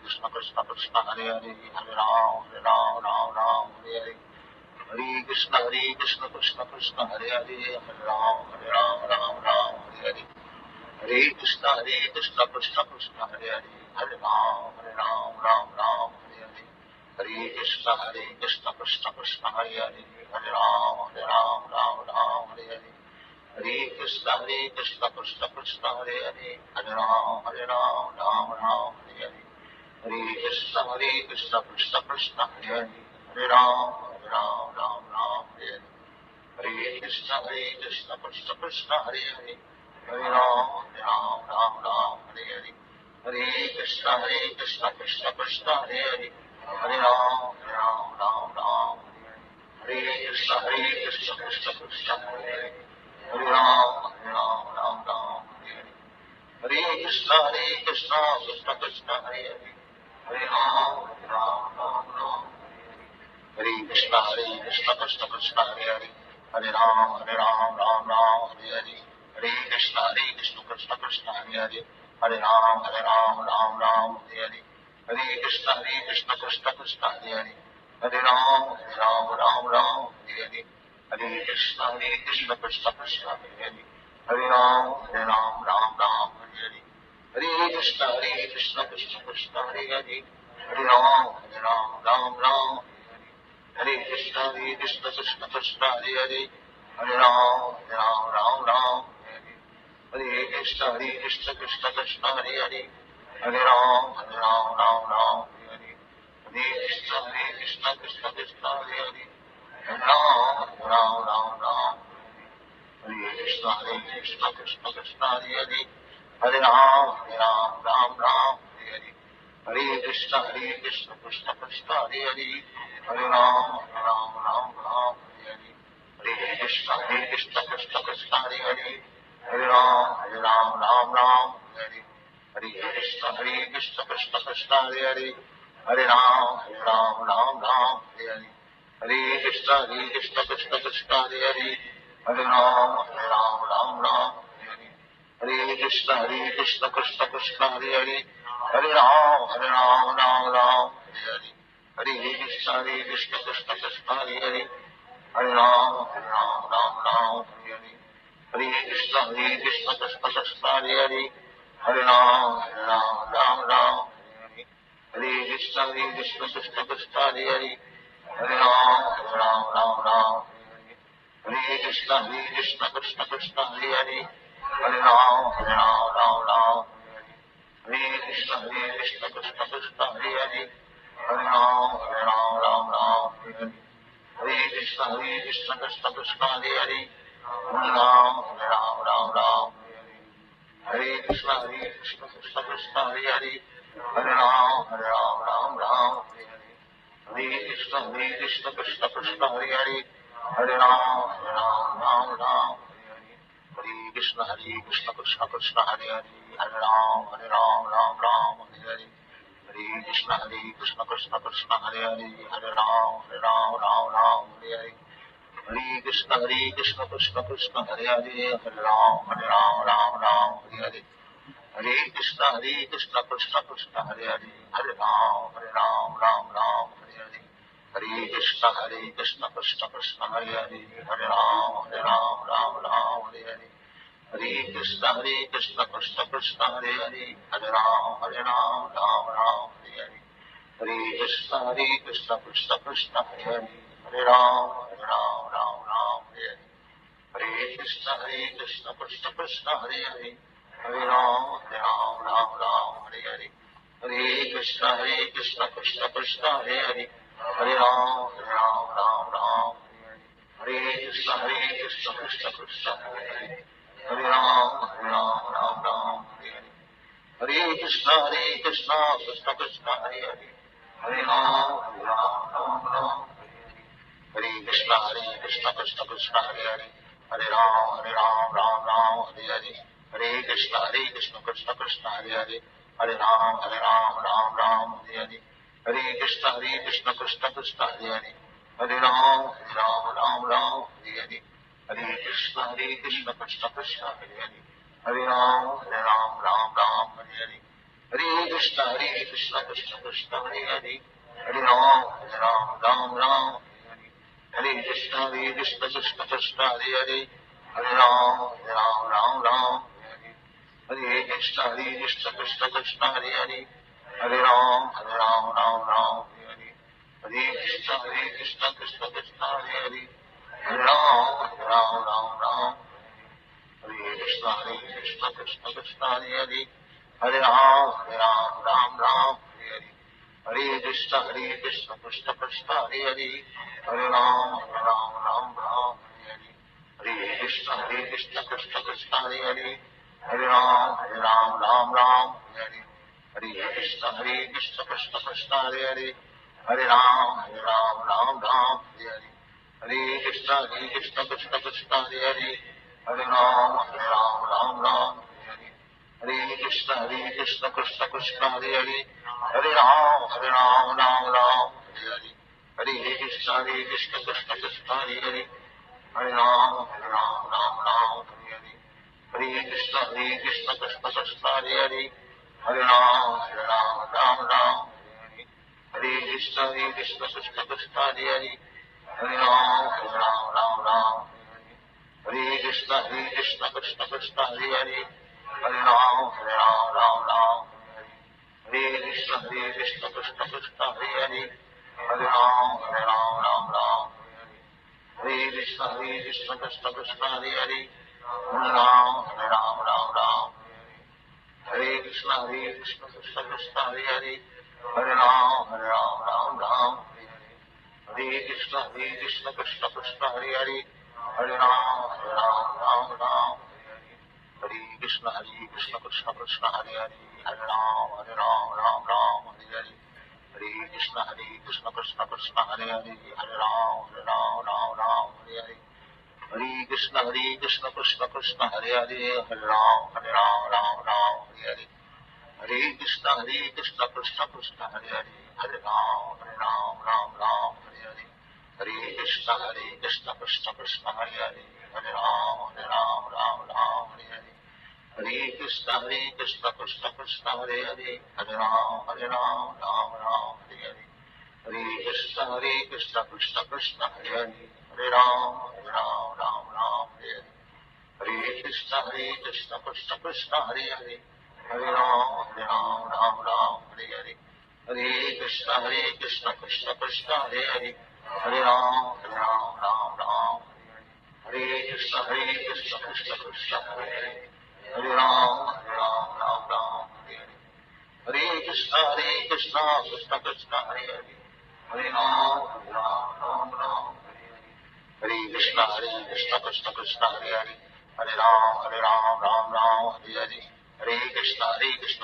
Krishna Krishna Krishna Hare Hare Hare Ram Ram Ram Hare Hare Hare Krishna Krishna Krishna Hare Hare Hare Ram Ram Hare Hare Hare Krishna Krishna Krishna Hare Hare Hare Ram Ram Hare Hare Hare Krishna Krishna Krishna Hare Hare Hare Ram Hare Hare Hare Krishna Krishna Krishna Hare Hare Hare Ram Hare Hare Hare Krishna Krishna Krishna Hare Hare Hare Ram Hare Hare Hare Krishna Krishna Krishna Hare Hare Hare Ram Hare Hare Hare Krishna Krishna Krishna Hare Hare Hare Ram Hare Hare Hare Krishna Krishna Krishna Hare Hare Hare Ram Hare Hare Hare Krishna Krishna Krishna Hare Hare Hare Ram Hare Krishna Krishna Krishna Hare Hare Hare Ram Hare Hare Hare Krishna Krishna Krishna Hare Hare Hare Ram Hare Hare Hare Krishna Krishna Krishna Hare Hare Hare Ram Hare Hare Hare Krishna Krishna Krishna Hare Hare Hare Ram Hare Hare Hare Krishna Krishna Krishna Hare Hare Hare Ram Hare Krishna Krishna Krishna Hare Hare Hare Ram Hare Hare Krishna Krishna Krishna Hare Hare Hare Ram Hare Hare Hare Krishna Krishna Krishna Hare Hare Hare Ram Hare Krishna Krishna Krishna Hare Hare Hare Ram Hare Hare Hare Krishna Krishna Krishna Hare Hare Hare Ram Hare Hare Hare Krishna Krishna Krishna Hare Hare Hare Ram Hare Hare Hare Krishna Krishna Krishna Hare Hare Hare Ram Hare Hare Hare Krishna Krishna Krishna Hare Hare Hare Ram Hare Hare Krishna Krishna Krishna Hare Hare Hare Ram Hare Hare Hare Krishna Krishna Krishna Hare Hare Hare Ram Hare Hare Hare Krishna Krishna Krishna Hare Hare Hare Ram Hare Hare Krishna Krishna Krishna Hare Hare Hare Ram Hare Krishna Krishna Krishna Hare Hare Hare Ram Hare Krishna Krishna Krishna Hare Hare Hare Ram Hare Hare Krishna Krishna Krishna Hare Hare Hare Ram Hare Krishna Krishna Krishna Hare Hare Hare Ram Hare Krishna Krishna Krishna Hare Hare Hare Ram Hare Krishna Krishna Krishna Hare Hare Hare Ram Hare Hare Hare Krishna Krishna Krishna Hare Hare Hare Ram Hare Hare Hare Krishna Krishna Krishna Hare Hare Hare Ram Hare Hare Hare Krishna Krishna Krishna Hare Hare Hare Ram Hare Hare Hare Krishna Krishna Krishna Hare Hare Hare Ram Hare Hare Hare Krishna Krishna Krishna Hare Hare Hare Ram Hare Hare Hare Krishna Krishna Krishna Hare Hare Hare Ram Hare Hare Hare Krishna Krishna Krishna Hare Hare Hare Ram Hare Hare Hare Krishna Krishna Krishna Hare Hare Hare Ram Hare Krishna Krishna Krishna Hare Hare Hare Ram Hare Hare Hare Krishna Krishna Krishna Hare Hare Hare Ram Hare Krishna Krishna Krishna Hare Hare Hare Ram Hare Hare Hare Krishna Krishna Krishna Hare Hare Hare Ram Hare Hare Hare Krishna Krishna Krishna Hare Hare Hare Ram Hare Hare Hare Krishna Krishna Krishna Hare Hare Hare Ram Hare Hare Hare Krishna Krishna Krishna Hare Hare Hare Ram Ram Ram Hare Krishna Krishna Krishna Hare Hare Hare Ram Ram Ram Hare Krishna Krishna Krishna Hare Hare Hare Ram Ram Ram Hare Krishna Krishna Krishna Hare Hare Hare Ram Ram Hare Krishna Krishna Krishna Hare Hare Hare Ram Ram Hare Hare Krishna Krishna Krishna Hare Hare Hare Ram Ram Hare Krishna Krishna Krishna Hare Hare Hare Ram Ram Hare Krishna Krishna Krishna Hare Hare Hare Ram Ram Hare Krishna Krishna Krishna Hare Hare Hare Ram Ram Hare Krishna Krishna Krishna Hare Hare Hare Ram Hare Krishna Krishna Krishna Hare Hare Hare Ram Hare Krishna Krishna Krishna Hare Hare Hare Ram Hare Krishna Krishna Krishna Hare Hare Hare Ram Hare Krishna Krishna Krishna Hare Hare Hare Ram Hare Krishna Krishna Krishna Hare Hare Hare Ram Hare Krishna Krishna Krishna Hare Hare Hare Ram Hare Krishna Krishna Krishna Hare Hare Hare Ram Hare Krishna Krishna Krishna Hare Hare Hare Ram Hare Krishna Krishna Krishna Hare Hare Hare Ram Hare Hare Krishna Krishna Krishna Hare Hare Hare Ram Hare Hare Hare Krishna Krishna Krishna Hare Hare Hare Ram Hare Hare Hare Krishna Krishna Krishna Hare Hare Hare Ram Hare Hare Hare Krishna Krishna Krishna Hare Hare Hare Ram Hare Hare Hare Krishna Krishna Krishna Hare Hare Hare Ram Hare Hare Hare Krishna Krishna Krishna Hare Hare Hare Ram Hare Hare Hare Krishna Krishna Krishna Hare Hare Hare Ram Hare Hare Hare Krishna Krishna Krishna Hare Hare Hare Ram Hare Krishna Krishna Krishna Hare Hare Hare Ram Hare Krishna Krishna Krishna Hare Hare Hare Ram Hare Krishna Krishna Krishna Hare Hare Hare Ram Hare Hare Hare Krishna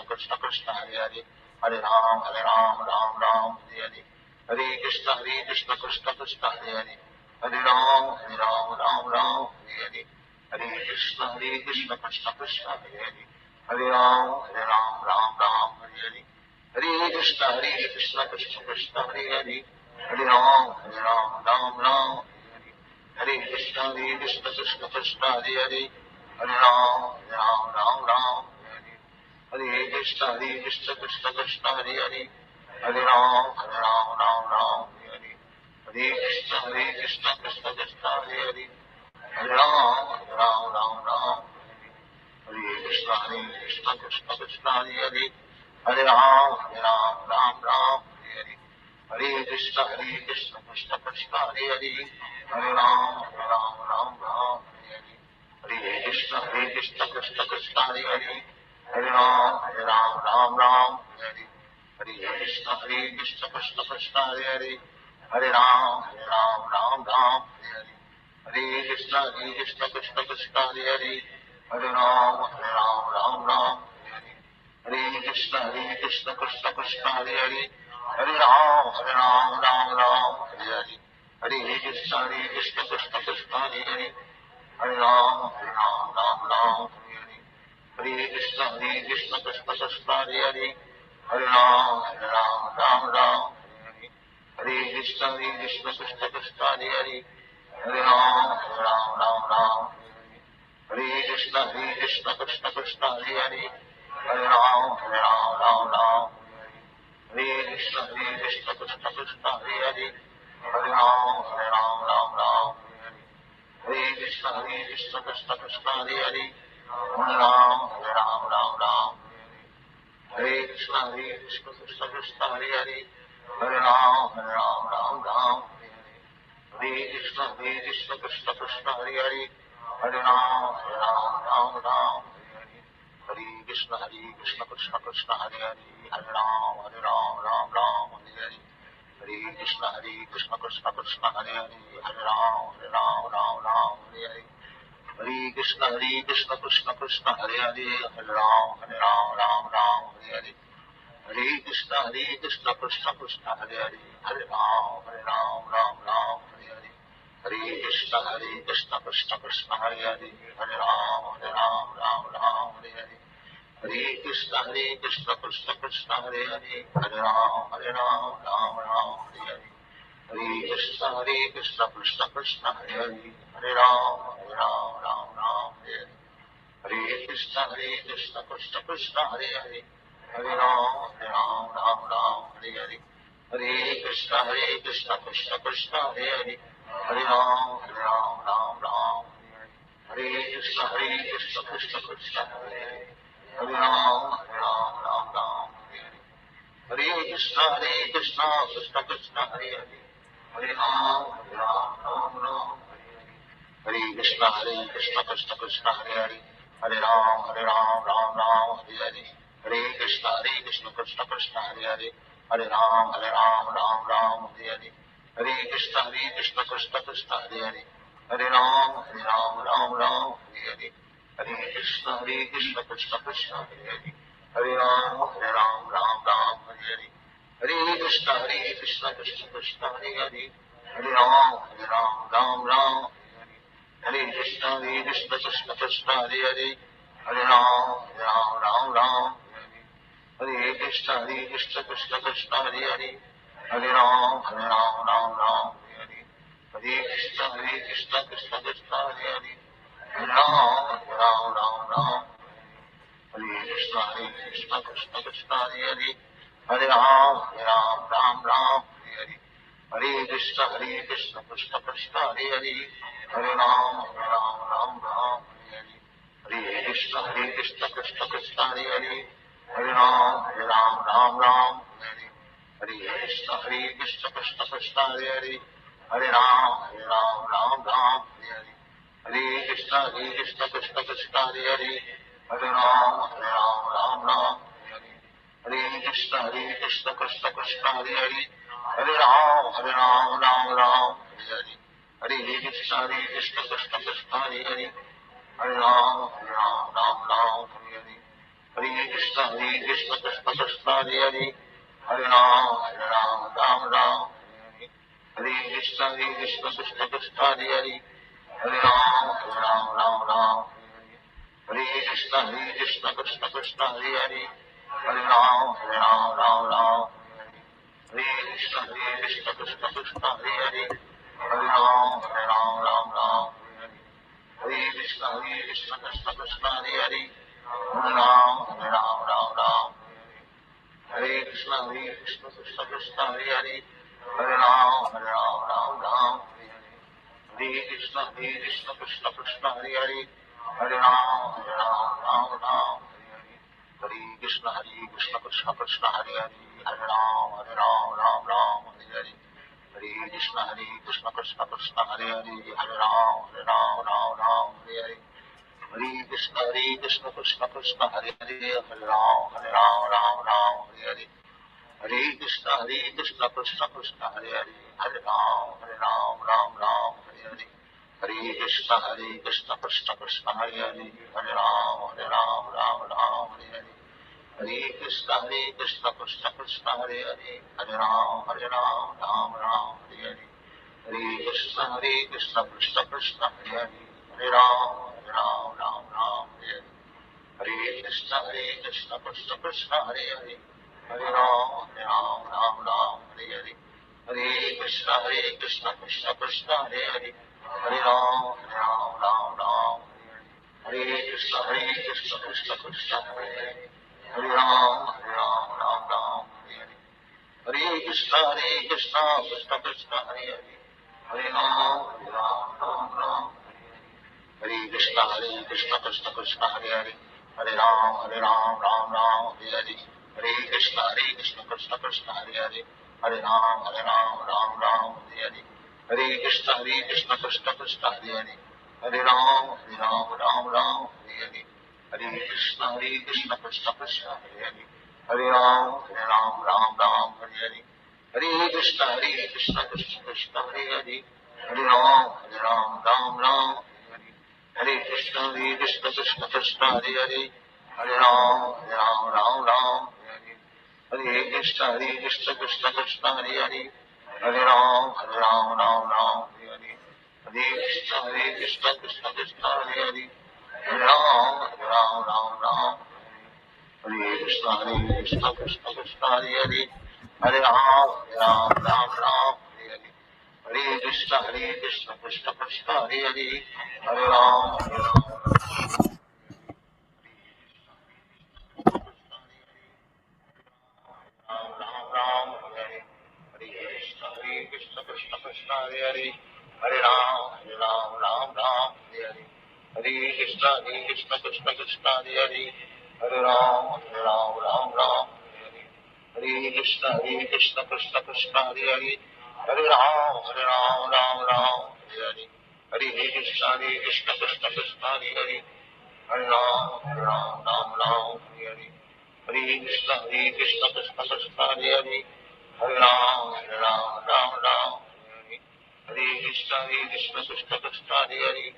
Krishna Krishna Hare Hare Hare Ram Hare Hare Hare Krishna Krishna Krishna Hare Hare Hare Ram Hare Hare Hare Krishna Krishna Krishna Hare Hare Hare Ram Hare Hare Hare Krishna Krishna Krishna Hare Hare Hare Ram Hare Krishna Krishna Krishna Hare Hare Hare Ram Hare Hare Krishna Krishna Krishna Hare Hare Hare Ram Hare Hare Krishna Krishna Krishna Hare Hare Hare Ram Hare Krishna Krishna Krishna Hare Hare Hare Ram Hare Hare Krishna Krishna Krishna Hare Hare Hare Ram Hare Krishna Krishna Krishna Hare Hare Hare Ram Hare Hare Krishna Krishna Krishna Hare Hare Hare Ram Hare Hare Krishna Krishna Krishna Hare Hare Hare Ram Hare Krishna Krishna Krishna Hare Hare Hare Ram Hare Hare Krishna Krishna Krishna Hare Hare Hare Ram Hare Krishna Krishna Krishna Hare Hare Hare Ram Hare Krishna Krishna Krishna Hare Hare Hare Ram Hare Krishna Krishna Krishna Hare Hare Hare Ram, Ram Ram, Hare Krishna, Krishna Krishna, Hare Hare, Hare Ram, Ram Ram, Hare Krishna, Krishna Krishna, Hare Hare, Hare Ram, Ram, Hare Krishna, Krishna Krishna, Hare Hare, Hare Ram, Ram, Hare Krishna, Krishna Krishna, Hare Hare, Hare Ram, Ram, Hare Krishna, Krishna Krishna, Hare Hare, Hare Ram, Ram, Hare Hare, Hare Krishna, Krishna Krishna, Hare Hare, Hare Ram, Ram, Hare Hare, Hare Krishna, Krishna Krishna, Hare Hare, Hare Ram, Ram, Hare Hare, Hare Krishna, Krishna Krishna, Hare Hare, Hare Ram, Ram, Hare Hare, Hare Krishna, Krishna Krishna, Hare Hare, Hare Ram, Ram, Hare Hare, Hare Krishna, Krishna Krishna, Hare Hare, Hare Ram, Ram, Hare Hare, Hare Krishna, Krishna Krishna, Hare Hare, Hare Ram, Ram, Hare Hare, Hare Krishna, Krishna Krishna, Hare Hare, Hare Ram, Ram, Hare Hare, Hare Krishna, Krishna Krishna, Hare Hare, Hare Ram, Ram, Hare Krishna, Krishna Krishna, Hare Hare, Hare Ram, Ram, Hare Krishna, Krishna Krishna, Hare Hare, Hare Ram, Ram, Hare Krishna, Krishna Krishna, Hare Hare, Hare Ram, Ram, Hare Hare, Hare Krishna, Krishna Krishna, Hare Hare, Hare Ram, Ram, Hare Hare, Hare Krishna, Krishna Krishna, Hare Hare, Hare Ram, Ram, Hare Hare, Hare Krishna, Krishna Krishna, Hare Hare, Hare Ram, Ram, Hare Hare, Hare Krishna, Krishna Krishna, Hare Hare, Hare Ram, Ram, Hare Krishna, Krishna Krishna, Hare Hare, Hare Ram, Ram, Hare Krishna, Krishna Krishna, Hare Hare, Hare Ram, Ram, Hare Krishna, Krishna Krishna, Hare Hare, Hare Ram, Ram, Hare Krishna, Krishna Krishna, Hare Hare, Hare Ram, Ram, Hare Krishna, Krishna Krishna, Hare Hare, Hare Ram, Ram, Hare Krishna, Krishna Krishna, Hare Hare, Hare Ram, Ram, Hare Krishna, Krishna Krishna, Hare Hare, Hare Ram, Ram, Hare Krishna, Krishna Krishna, Hare Hare, Hare Ram, Ram, Hare Krishna, Krishna Krishna, Hare Hare, Hare Ram, Ram, Hare Krishna, Krishna Krishna, Hare Hare, Hare Ram, Ram, Hare Krishna, Krishna Krishna, Hare Hare, Hare Ram, Ram, Hare Krishna, Krishna Krishna, Hare Hare, Hare Ram, Ram, Hare Krishna, Krishna Krishna, Hare Hare, Hare Ram, Ram, Hare Krishna, Krishna Krishna, Hare Hare, Hare Ram, Ram, Hare Krishna, Krishna Krishna, Hare Hare, Hare Ram, Ram, Hare Krishna, Krishna Krishna, Hare Hare, Hare Ram, Ram, Hare Krishna, Krishna Krishna, Hare Hare, Hare Ram, Ram, Hare Krishna, Krishna Krishna, Hare Hare, Hare Ram, Ram, Hare Hare, Hare Krishna, Krishna Krishna, Hare Hare, Hare Ram, Ram, Hare Hare, Hare Krishna, Krishna Krishna, Hare Hare, Hare Ram, Hare Hare, Hare Krishna, Krishna Krishna, Hare Hare, Hare Ram, Ram, Hare Hare, Hare Krishna, Krishna Krishna, Hare Hare, Hare Ram, Hare Hare, Hare Krishna, Krishna Krishna, Hare Hare, Hare Ram, Ram, Hare Hare, Hare Krishna, Krishna Krishna, Hare Hare, Hare Ram, Ram, Hare Hare, Hare Krishna, Krishna Krishna, Hare Hare, Hare Ram, Ram, Hare Hare, Hare Krishna, Krishna Krishna, Hare Hare, Hare Ram, Ram, Hare Hare, Hare Krishna, Krishna Krishna, Hare Hare, Hare Ram, Ram Ram, Hare Hare. Hare Krishna, Krishna Krishna, Hare Hare, Hare Ram, Ram Ram. Hare Krishna, Krishna Krishna, Hare Hare, Hare Ram, Ram Ram, Hare Hare. Hare Krishna, Krishna Krishna, Hare Hare, Hare Ram, Ram Ram, Hare Hare. Hare Krishna, Krishna Krishna, Hare Hare, Hare Ram, Ram Ram, Hare Hare. Hare Krishna, Krishna Krishna, Hare Hare, Hare Ram, Ram Ram, Hare Hare. Hare Krishna, Krishna Krishna, Hare Hare, Hare Ram, Ram Ram, Hare Hare. Hare Krishna, Krishna Krishna, Hare Hare, Hare Ram, Ram Ram, Hare Hare. Hare Krishna, Krishna Krishna, Hare Hare, Hare Ram, Ram Ram, Hare Hare. Hare Krishna, Krishna Krishna, Hare Hare, Hare Ram, Ram Ram. Hare Krishna, Krishna Krishna, Hare Hare, Hare Ram, Ram Ram, Hare Hare. Hare Krishna, Krishna Krishna, Hare Hare, Hare Ram, Ram Ram, Hare Hare. Hare Krishna, Krishna Krishna, Hare Hare, Hare Ram, Ram Ram, Hare Hare. Hare Krishna, Krishna Krishna, Hare Hare, Hare Ram, Ram Ram, Hare Hare. Hare Krishna, Krishna Krishna, Hare Hare, Hare Ram, Ram Ram, Hare Hare. Hare Krishna, Krishna Krishna, Hare Hare, Hare Ram, Ram Ram, Hare Hare. Hare Krishna, Krishna Krishna, Hare Hare, Hare Ram, Ram Ram, Hare Hare. Hare Krishna, Krishna Krishna, Hare Hare,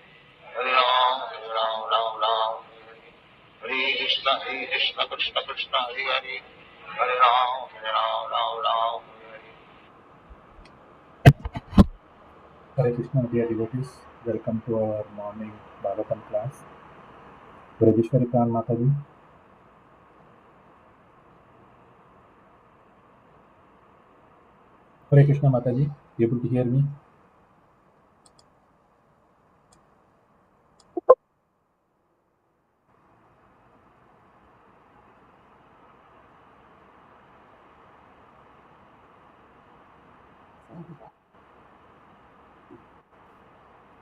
Hare Ram, Ram Ram, Hare Hare. Hare Krishna, Krishna Krishna, Hare Hare, Hare Ram, Ram Ram, Hare Hare. Hare Krishna, dear devotees. Welcome to our morning Bhagavatam class. Brajeshwari Pran Mataji. Hare Krishna Mataji, you able to hear me?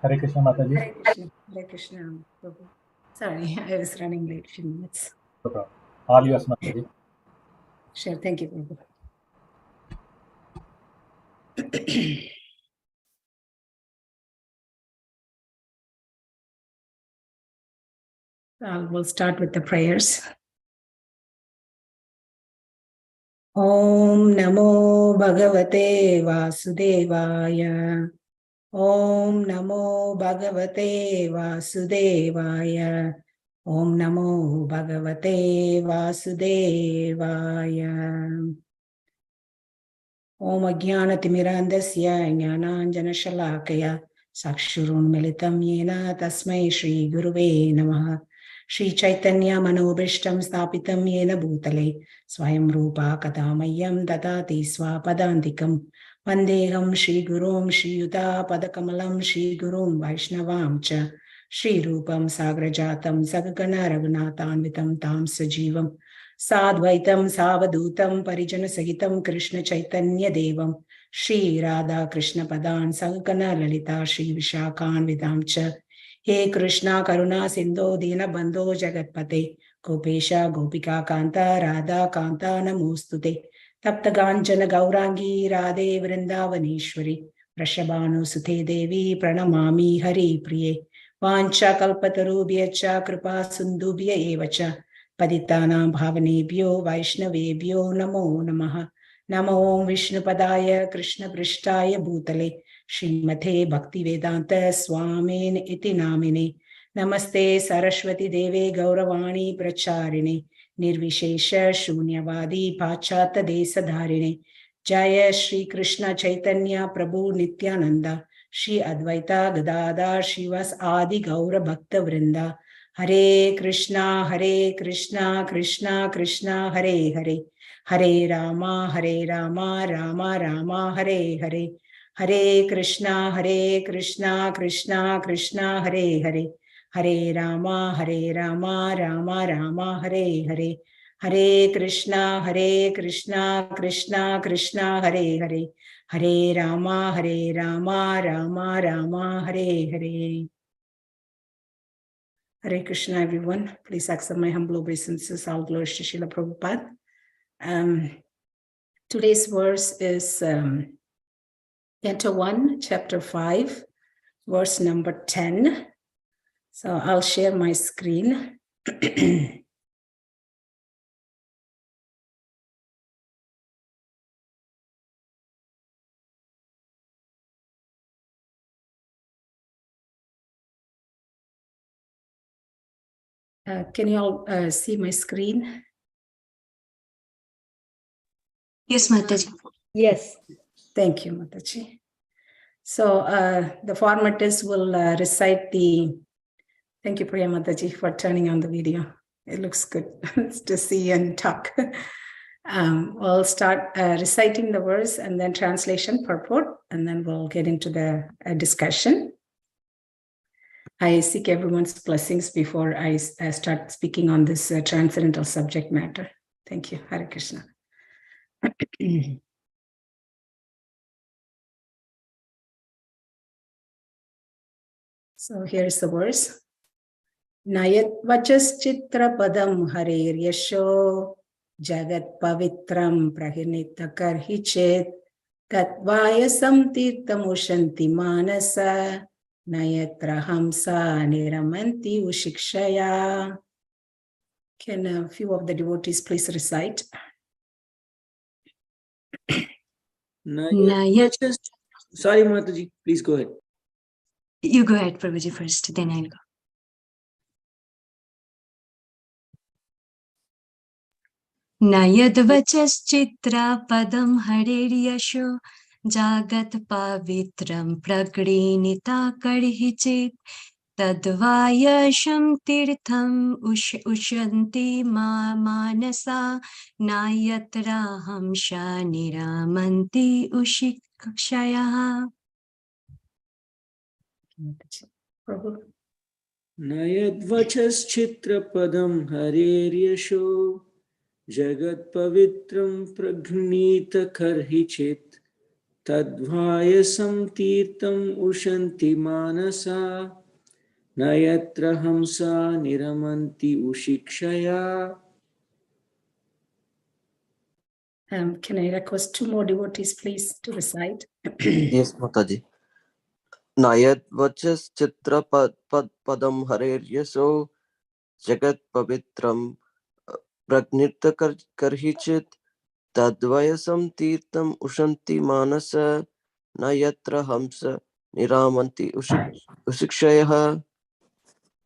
Hare Krishna Mataji. Hare Krishna. Hare Krishna. Prabhu. Sorry, I was running late a few minutes. No problem. All yours, Mataji. Sure, thank you, Prabhu. We'll start with the prayers. Om Namo Bhagavate Vasudevaya. Om Namo Bhagavate Vasudevaya. Om Namo Bhagavate Vasudevaya. Om Ajnanatimirandasya Jnananjanashalakaya Sakshurunmilitam Yena Tasmai Shri Guruve Namaha. Shri Chaitanya Manobhishtam Stapitam Yena Bhutale Swayam Rupa Kadamayam Dadati Swapadantikam Vandeham Shri Gurum Shri Yuta Padakamalam Shri Gurum Vaishnavam Cha Shri Rupam Sagrajatam Sagagana Raghunathanvitam Tam Sajivam Sadvaitam Savadutam Parijana Sahitam Krishna Chaitanya Devam Shri Radha Krishna Padan Sankana Lalita Shri Vishakhan Vidamcha He Krishna Karuna Sindho Dina Bandho Jagatpate Gopesha Gopika Kanta Radha Kanta Namostute Tapta Ganjana Gaurangi Radhe Vrindavaneshwari Prashabhanu Sute Devi Pranamami Hari Priye Vancha Kalpatarubhyacha Kripa Sindhubhya Evacha Paditanam Bhavanebhyo Vaishnavebhyo Namo Namaha Namo Vishnupadaya Krishna Prishtaya Bhutale Srimate Bhaktivedanta Swamin Iti Namine Namaste Saraswati Deve Gauravani Pracharine Nirvishesha Shunyavadi Pachata Desadharine Jaya Shri Krishna Chaitanya Prabhu Nityananda Shri Advaita Gadadhar Shivas Adi Gaura Bhakta Vrinda Hare Krishna, Krishna Krishna, Hare Hare, Hare Rama, Rama Rama, Hare Hare, Hare Krishna, Krishna Krishna, Hare Hare, Hare Rama, Rama Rama, Hare Hare. Hare Krishna, Krishna Krishna, Hare Hare. Hare Rama, Rama Rama, Hare Hare. Hare Krishna, everyone. Please accept my humble obeisances. All glories to Srila Prabhupada. Today's verse is Canto 1, Chapter 5, verse number 10. So I'll share my screen. Can you all see my screen? Yes, Mataji. Yes. Thank you, Mataji. So the format is we'll recite the... Thank you, Priya Mataji, for turning on the video. It looks good to see and talk. We'll start reciting the verse and then translation purport, and then we'll get into the discussion. I seek everyone's blessings before I start speaking on this transcendental subject matter. Thank you. Hare Krishna. So here's the verse. Nayat vachas chitra padam harir yasho jagat pavitram prahinita karhichet tatvayasam tirtamushanti manasa nayatra hamsa niramanti ushikshaya. Can a few of the devotees please recite? Nayat. Sorry, Mataji, please go ahead. You go ahead, Prabhuji, first, then I'll go. Nayadvachaschitra padam hareryasho jagat pavitram pragrinita karhichit tadvayasham tirtham ushanti manasa nayatra hamsha niramanti ushikshaya. Nayadvachaschitra padam hareryasho jagat pavitram pragnita karhichit tadvayasam tirtam ushanti manasa nayatra hamsa niramanti ushikshaya. Can I request two more devotees, please, to recite? Yes, Mataji. Nayat vachas chitra padam harer yaso jagat pavitram pragnita karhichit tadvayasam tirtam ushanti manasa nayatra hamsa niramanti ushikshayah.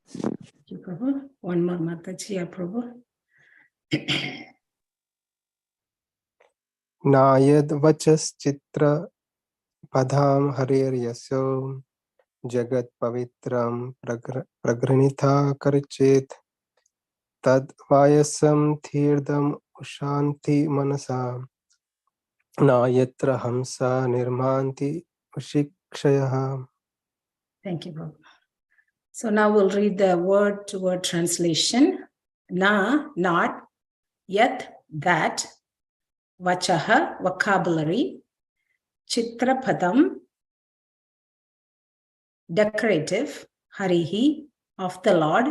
Thank you, Prabhu. One more, Mataji, Prabhu. Nayad vachas chitra padam harir yaso jagat pavitram pragranitha karchit tad vayasam thirdam ushanti manasa nayatra hamsa nirmanti ushikshayah. Thank you, Prabhu. So now we'll read the word-to-word translation. Na, not, yat, that, vachaha, vocabulary, chitrapadam, decorative, harihi, of the Lord,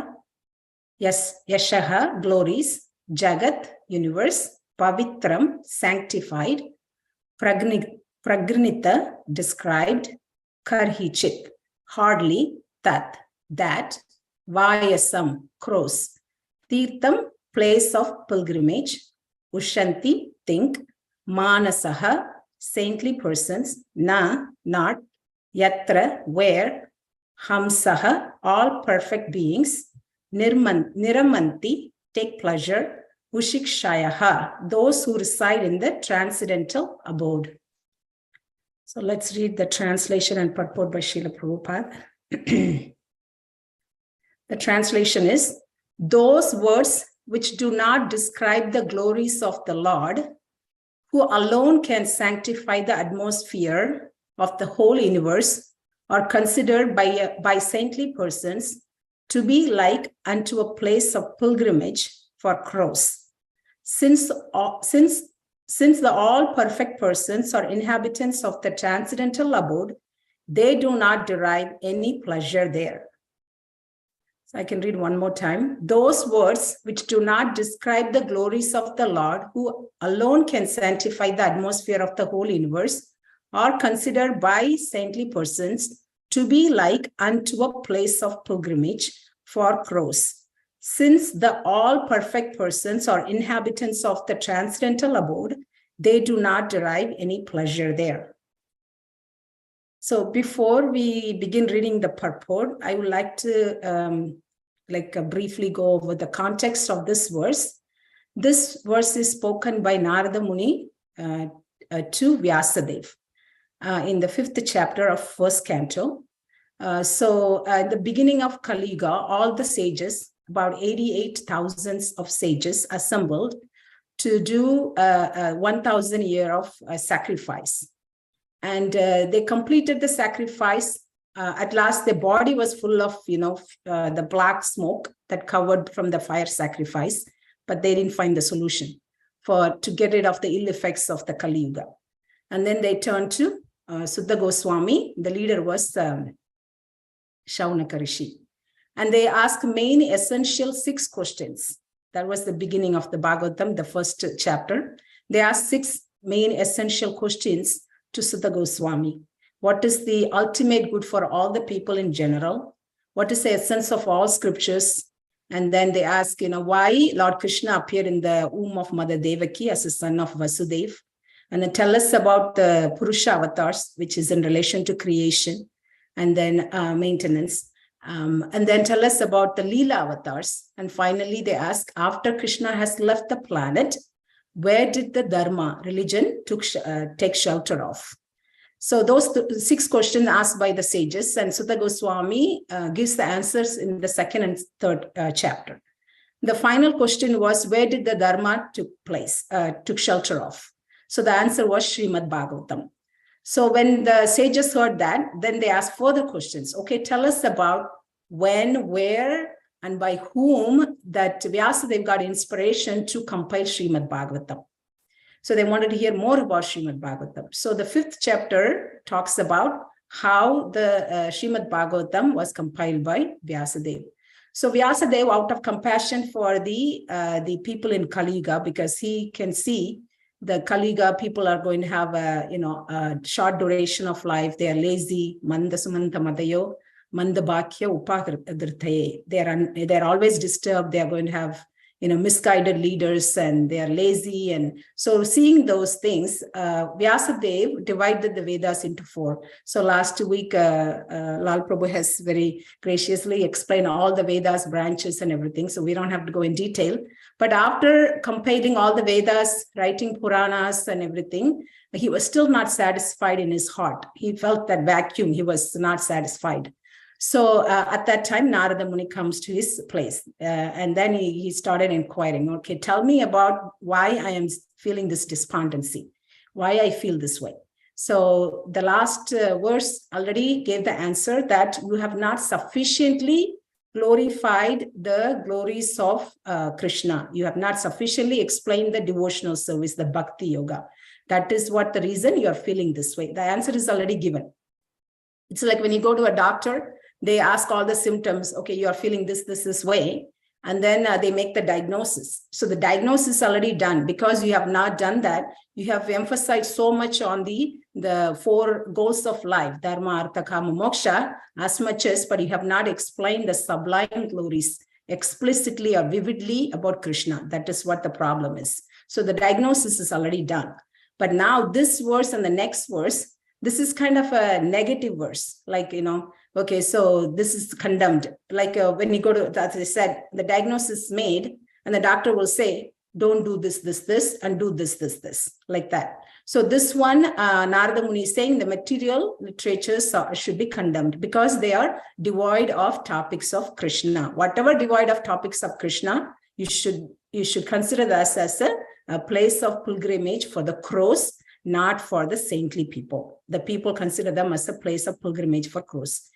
yashaha, glories, jagat, universe, pavitram, sanctified, pragranita, described, karhichit, hardly, tat, that, vayasam, cross, tirtham, place of pilgrimage, ushanti, think, manasaha, saintly persons, na, not, yatra, where, hamsaha, all perfect beings, niramanti, take pleasure, ushikshayaha, those who reside in the transcendental abode. So let's read the translation and purport by Srila Prabhupada. The translation is, those words which do not describe the glories of the Lord, who alone can sanctify the atmosphere of the whole universe, are considered by saintly persons to be like unto a place of pilgrimage for crows. Since the all perfect persons are inhabitants of the transcendental abode, they do not derive any pleasure there. So I can read one more time. Those words which do not describe the glories of the Lord, who alone can sanctify the atmosphere of the whole universe, are considered by saintly persons to be like unto a place of pilgrimage for crows. Since the all perfect persons are inhabitants of the transcendental abode, they do not derive any pleasure there. So before we begin reading the purport, I would like to briefly go over the context of this verse. This verse is spoken by Narada Muni to Vyasadeva in the 5th chapter of 1st canto. So at the beginning of Kali Yuga, all the sages, about 88,000 of sages assembled to do 1,000 year of sacrifice. And they completed the sacrifice. At last, their body was full of, the black smoke that covered from the fire sacrifice, but they didn't find the solution to get rid of the ill effects of the Kali Yuga. And then they turned to Suddha Goswami. The leader was Shaunaka Rishi. And they asked main essential 6 questions. That was the beginning of the Bhagavatam, the 1st chapter. They asked 6 main essential questions to Suddha Goswami. What is the ultimate good for all the people in general? What is the essence of all scriptures? And then they ask, why Lord Krishna appeared in the womb of Mother Devaki as a son of Vasudeva? And then tell us about the Purusha avatars, which is in relation to creation and then maintenance. And then tell us about the Leela avatars. And finally, they ask, after Krishna has left the planet, where did the Dharma, religion, take shelter of? So those 6 questions asked by the sages, and Suddha Goswami gives the answers in the 2nd and 3rd chapter. The final question was, where did the Dharma took shelter of? So the answer was Srimad Bhagavatam. So when the sages heard that, then they asked further questions. Okay, tell us about when, where, and by whom that Vyasadeva got inspiration to compile Srimad Bhagavatam. So they wanted to hear more about Srimad Bhagavatam. So the 5th chapter talks about how the Srimad Bhagavatam was compiled by Vyasadeva. So Vyasadeva, out of compassion for the people in Kali Yuga, because he can see the Kali Yuga people are going to have a short duration of life. They are lazy. Manda sumanta madayo, manda bhakya upakirtaye. They are always disturbed. They are going to have misguided leaders, and they are lazy. And so seeing those things, Vyasadeva divided the Vedas into 4. So last week, Lal Prabhu has very graciously explained all the Vedas branches and everything. So we don't have to go in detail. But after compiling all the Vedas, writing Puranas and everything, he was still not satisfied in his heart. He felt that vacuum. He was not satisfied. So at that time, Narada Muni comes to his place, and then he started inquiring, okay, tell me about why I am feeling this despondency, why I feel this way. So the last verse already gave the answer that you have not sufficiently glorified the glories of Krishna. You have not sufficiently explained the devotional service, the bhakti yoga. That is what the reason you are feeling this way. The answer is already given. It's like when you go to a doctor, they ask all the symptoms. Okay, you are feeling this way. And then they make the diagnosis. So the diagnosis is already done. Because you have not done that, you have emphasized so much on the 4 goals of life, dharma, artha, kama, moksha, as much as, but you have not explained the sublime glories explicitly or vividly about Krishna. That is what the problem is. So the diagnosis is already done. But now this verse and the next verse, this is kind of a negative verse, like, okay, so this is condemned. Like when you go to, as I said, the diagnosis is made and the doctor will say, don't do this, and do this, like that. So this one, Narada Muni is saying the material literatures should be condemned because they are devoid of topics of Krishna. Whatever devoid of topics of Krishna, you should consider this as a place of pilgrimage for the crows, not for the saintly people. The people consider them as a place of pilgrimage for crows.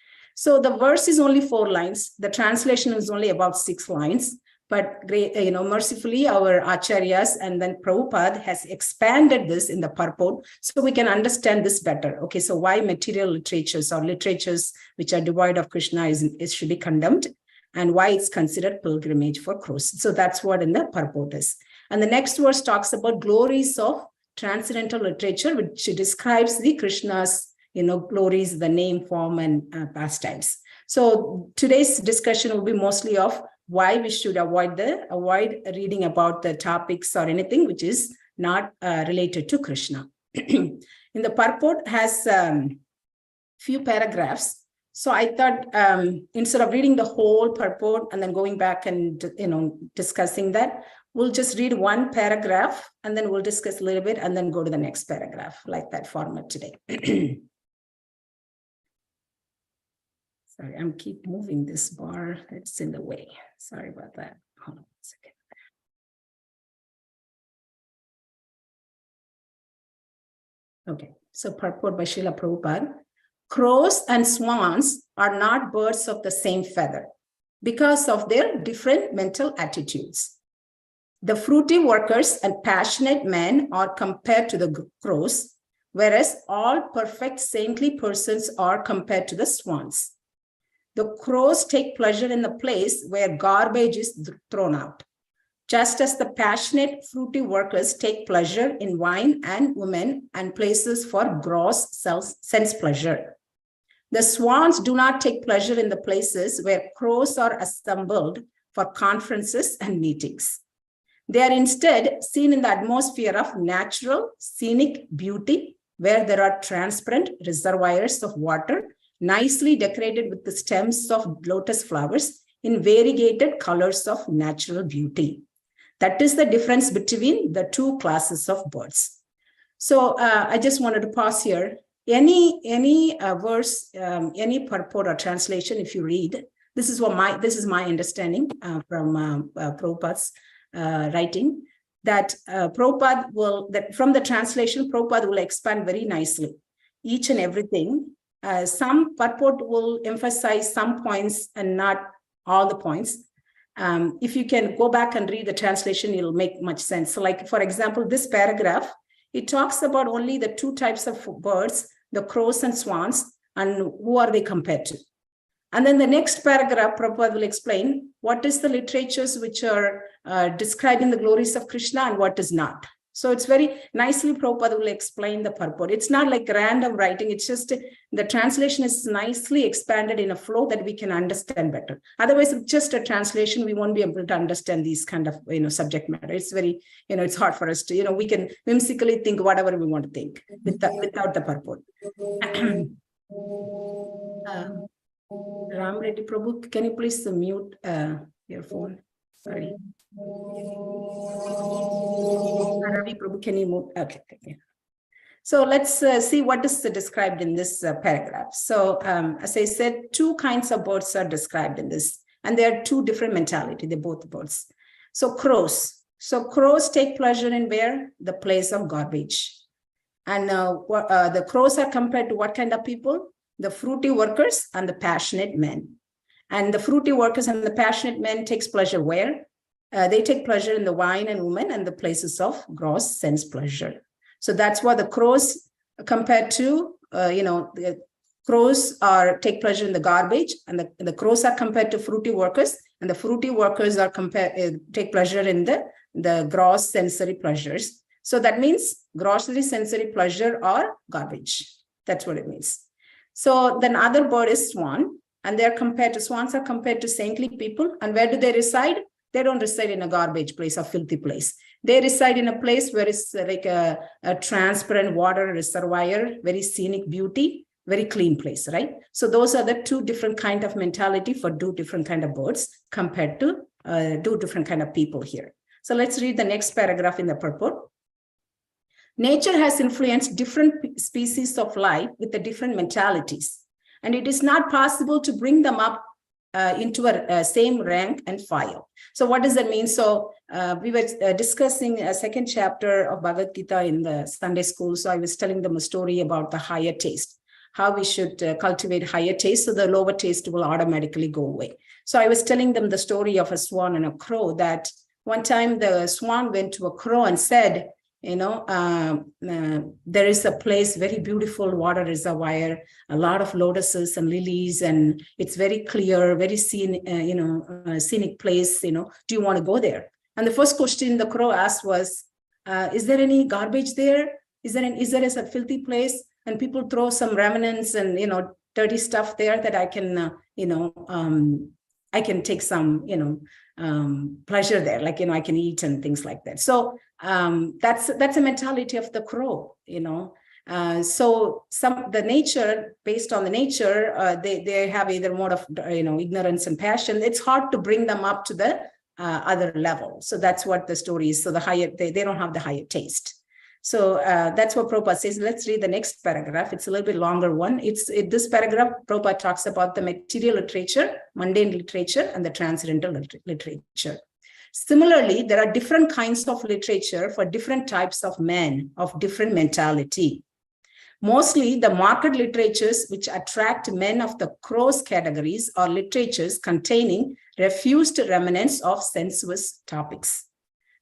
So the verse is only 4 lines. The translation is only about 6 lines. But mercifully, our acharyas and then Prabhupada has expanded this in the purport so we can understand this better. Okay, so why material literatures or literatures which are devoid of Krishna is should be condemned, and why it's considered pilgrimage for crows. So that's what in the purport is. And the next verse talks about glories of transcendental literature, which describes the Krishna's glories, the name, form, and pastimes. So today's discussion will be mostly of why we should avoid reading about the topics or anything which is not related to Krishna. In the purport has few paragraphs. So I thought instead of reading the whole purport and then going back and discussing that, we'll just read one paragraph and then we'll discuss a little bit and then go to the next paragraph, like that format today. Sorry, I'm keep moving this bar. It's in the way. Sorry about that. Hold on a second. Okay, so purport by Srila Prabhupada. Crows and swans are not birds of the same feather because of their different mental attitudes. The fruity workers and passionate men are compared to the crows, whereas all perfect saintly persons are compared to the swans. The crows take pleasure in the place where garbage is thrown out, just as the passionate fruity workers take pleasure in wine and women and places for gross sense pleasure. The swans do not take pleasure in the places where crows are assembled for conferences and meetings. They are instead seen in the atmosphere of natural, scenic beauty, where there are transparent reservoirs of water, nicely decorated with the stems of lotus flowers in variegated colors of natural beauty. That is the difference between the two classes of birds. So I just wanted to pause here. Any verse, any purport or translation, if you read, this is my understanding from Prabhupada's writing, that from the translation, Prabhupada will expand very nicely each and everything. Some purport will emphasize some points and not all the points. If you can go back and read the translation, it'll make much sense. So like, for example, this paragraph, it talks about only the 2 types of birds, the crows and swans, and who are they compared to. And then the next paragraph, Prabhupada will explain what is the literatures which are describing the glories of Krishna and what is not. So it's very nicely Prabhupada will explain the purport. It's not like random writing. It's just the translation is nicely expanded in a flow that we can understand better. Otherwise, it's just a translation. We won't be able to understand these kind of subject matter. It's very, it's hard for us to, we can whimsically think whatever we want to think without the purport. Ram Reddy Prabhu, can you please mute your phone? Sorry. Ravi Prabhu, can you move? Okay. So let's see what is described in this paragraph. So as I said, 2 kinds of birds are described in this, and they are 2 different mentality. They're both birds. So crows. So crows take pleasure in where? The place of garbage. And the crows are compared to what kind of people? The fruity workers and the passionate men. And the fruity workers and the passionate men takes pleasure where? They take pleasure in the wine and women and the places of gross sense pleasure. So that's what the crows compared to, the crows take pleasure in the garbage, and the crows are compared to fruity workers, and the fruity workers are take pleasure in the gross sensory pleasures. So that means grossly sensory pleasure or garbage. That's what it means. So then other bird is swan, and swans are compared to saintly people. And where do they reside? They don't reside in a garbage place or filthy place. They reside in a place where it's like a transparent water reservoir, very scenic beauty, very clean place, right? So those are the 2 different kind of mentality for 2 different kind of birds compared to 2 different kind of people here. So let's read the next paragraph in the purport. Nature has influenced different species of life with the different mentalities, and it is not possible to bring them up into a same rank and file. So what does that mean? So we were discussing a 2nd chapter of Bhagavad Gita in the Sunday school. So I was telling them a story about the higher taste. how we should cultivate higher taste, so the lower taste will automatically go away. So I was telling them the story of a swan and a crow, that one time the swan went to a crow and said, there is a place, very beautiful water reservoir, a lot of lotuses and lilies, and it's very clear, very scenic place. Do you want to go there? And the first question the crow asked was, is there any garbage there? Is there a filthy place? And people throw some remnants and dirty stuff there that I can I can take some pleasure there, like I can eat and things like that. So that's a mentality of the crow. So the nature, based on the nature, they have either mode of ignorance and passion. It's hard to bring them up to the other level. So that's what the story is. So the higher they don't have the higher taste. So that's what Prabhupada says. Let's read the next paragraph. It's a little bit longer one. This paragraph, Prabhupada talks about the material literature, mundane literature, and the transcendental literature. Similarly, there are different kinds of literature for different types of men of different mentality. Mostly the market literatures which attract men of the crow's categories are literatures containing refused remnants of sensuous topics.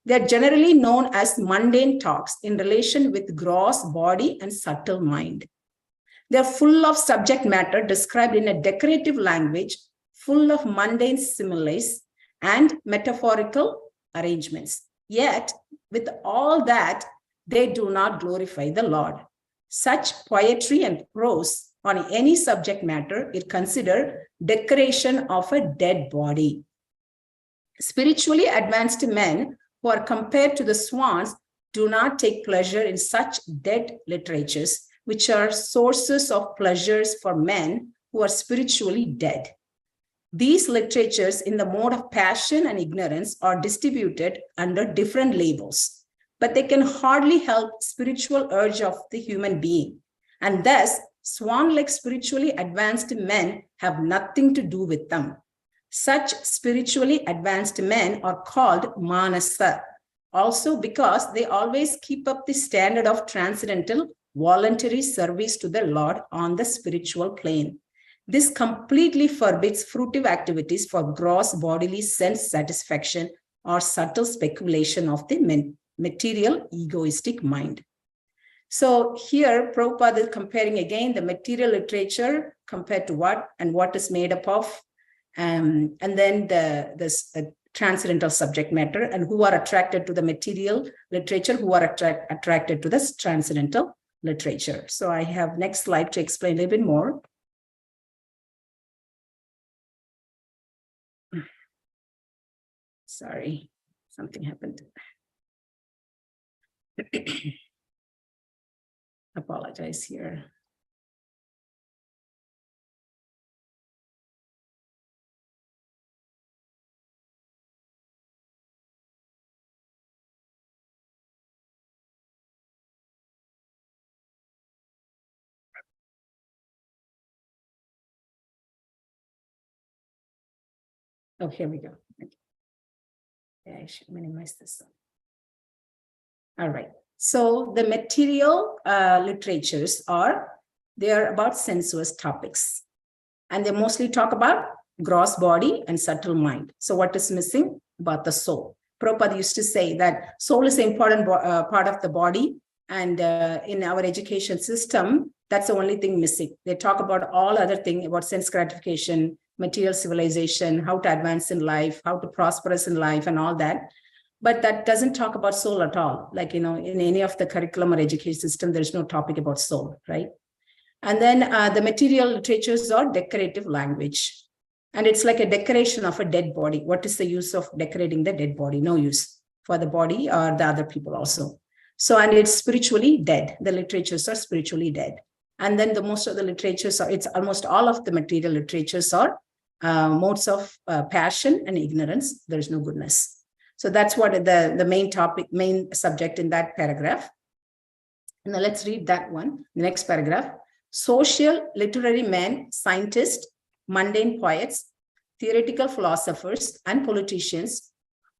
They are generally known as mundane talks in relation with gross body and subtle mind. They are full of subject matter described in a decorative language, full of mundane similes and metaphorical arrangements. Yet, with all that, they do not glorify the Lord. Such poetry and prose on any subject matter is considered decoration of a dead body. Spiritually advanced men who are compared to the swans do not take pleasure in such dead literatures, which are sources of pleasures for men who are spiritually dead. These literatures in the mode of passion and ignorance are distributed under different labels, but they can hardly help spiritual urge of the human being. And thus, swan-like spiritually advanced men have nothing to do with them. Such spiritually advanced men are called manasa, also because they always keep up the standard of transcendental voluntary service to the Lord on the spiritual plane. This completely forbids fruitive activities for gross bodily sense satisfaction or subtle speculation of the material egoistic mind. So here, Prabhupada is comparing again the material literature compared to what is made up of, and then the transcendental subject matter, and who are attracted to the material literature, who are attracted to this transcendental literature. So I have next slide to explain a little bit more. Sorry, something happened. Apologize here. Oh, here we go. Yeah, I should minimize this. All right. So the material literatures they are about sensuous topics, and they mostly talk about gross body and subtle mind. So what is missing? About the soul. Prabhupada used to say that soul is an important part of the body, and in our education system, that's the only thing missing. They talk about all other things, about sense gratification, material civilization, how to advance in life, how to prosperous in life, and all that. But that doesn't talk about soul at all. Like, in any of the curriculum or education system, there's no topic about soul, right? And then the material literatures are decorative language. And it's like a decoration of a dead body. What is the use of decorating the dead body? No use for the body or the other people also. So, and it's spiritually dead. The literatures are spiritually dead. And then most of the literatures it's almost all of the material literatures are modes of passion and ignorance. There's no goodness. So that's what the main subject in that paragraph. Now let's read that one, the next paragraph. Social, literary men, scientists, mundane poets, theoretical philosophers, and politicians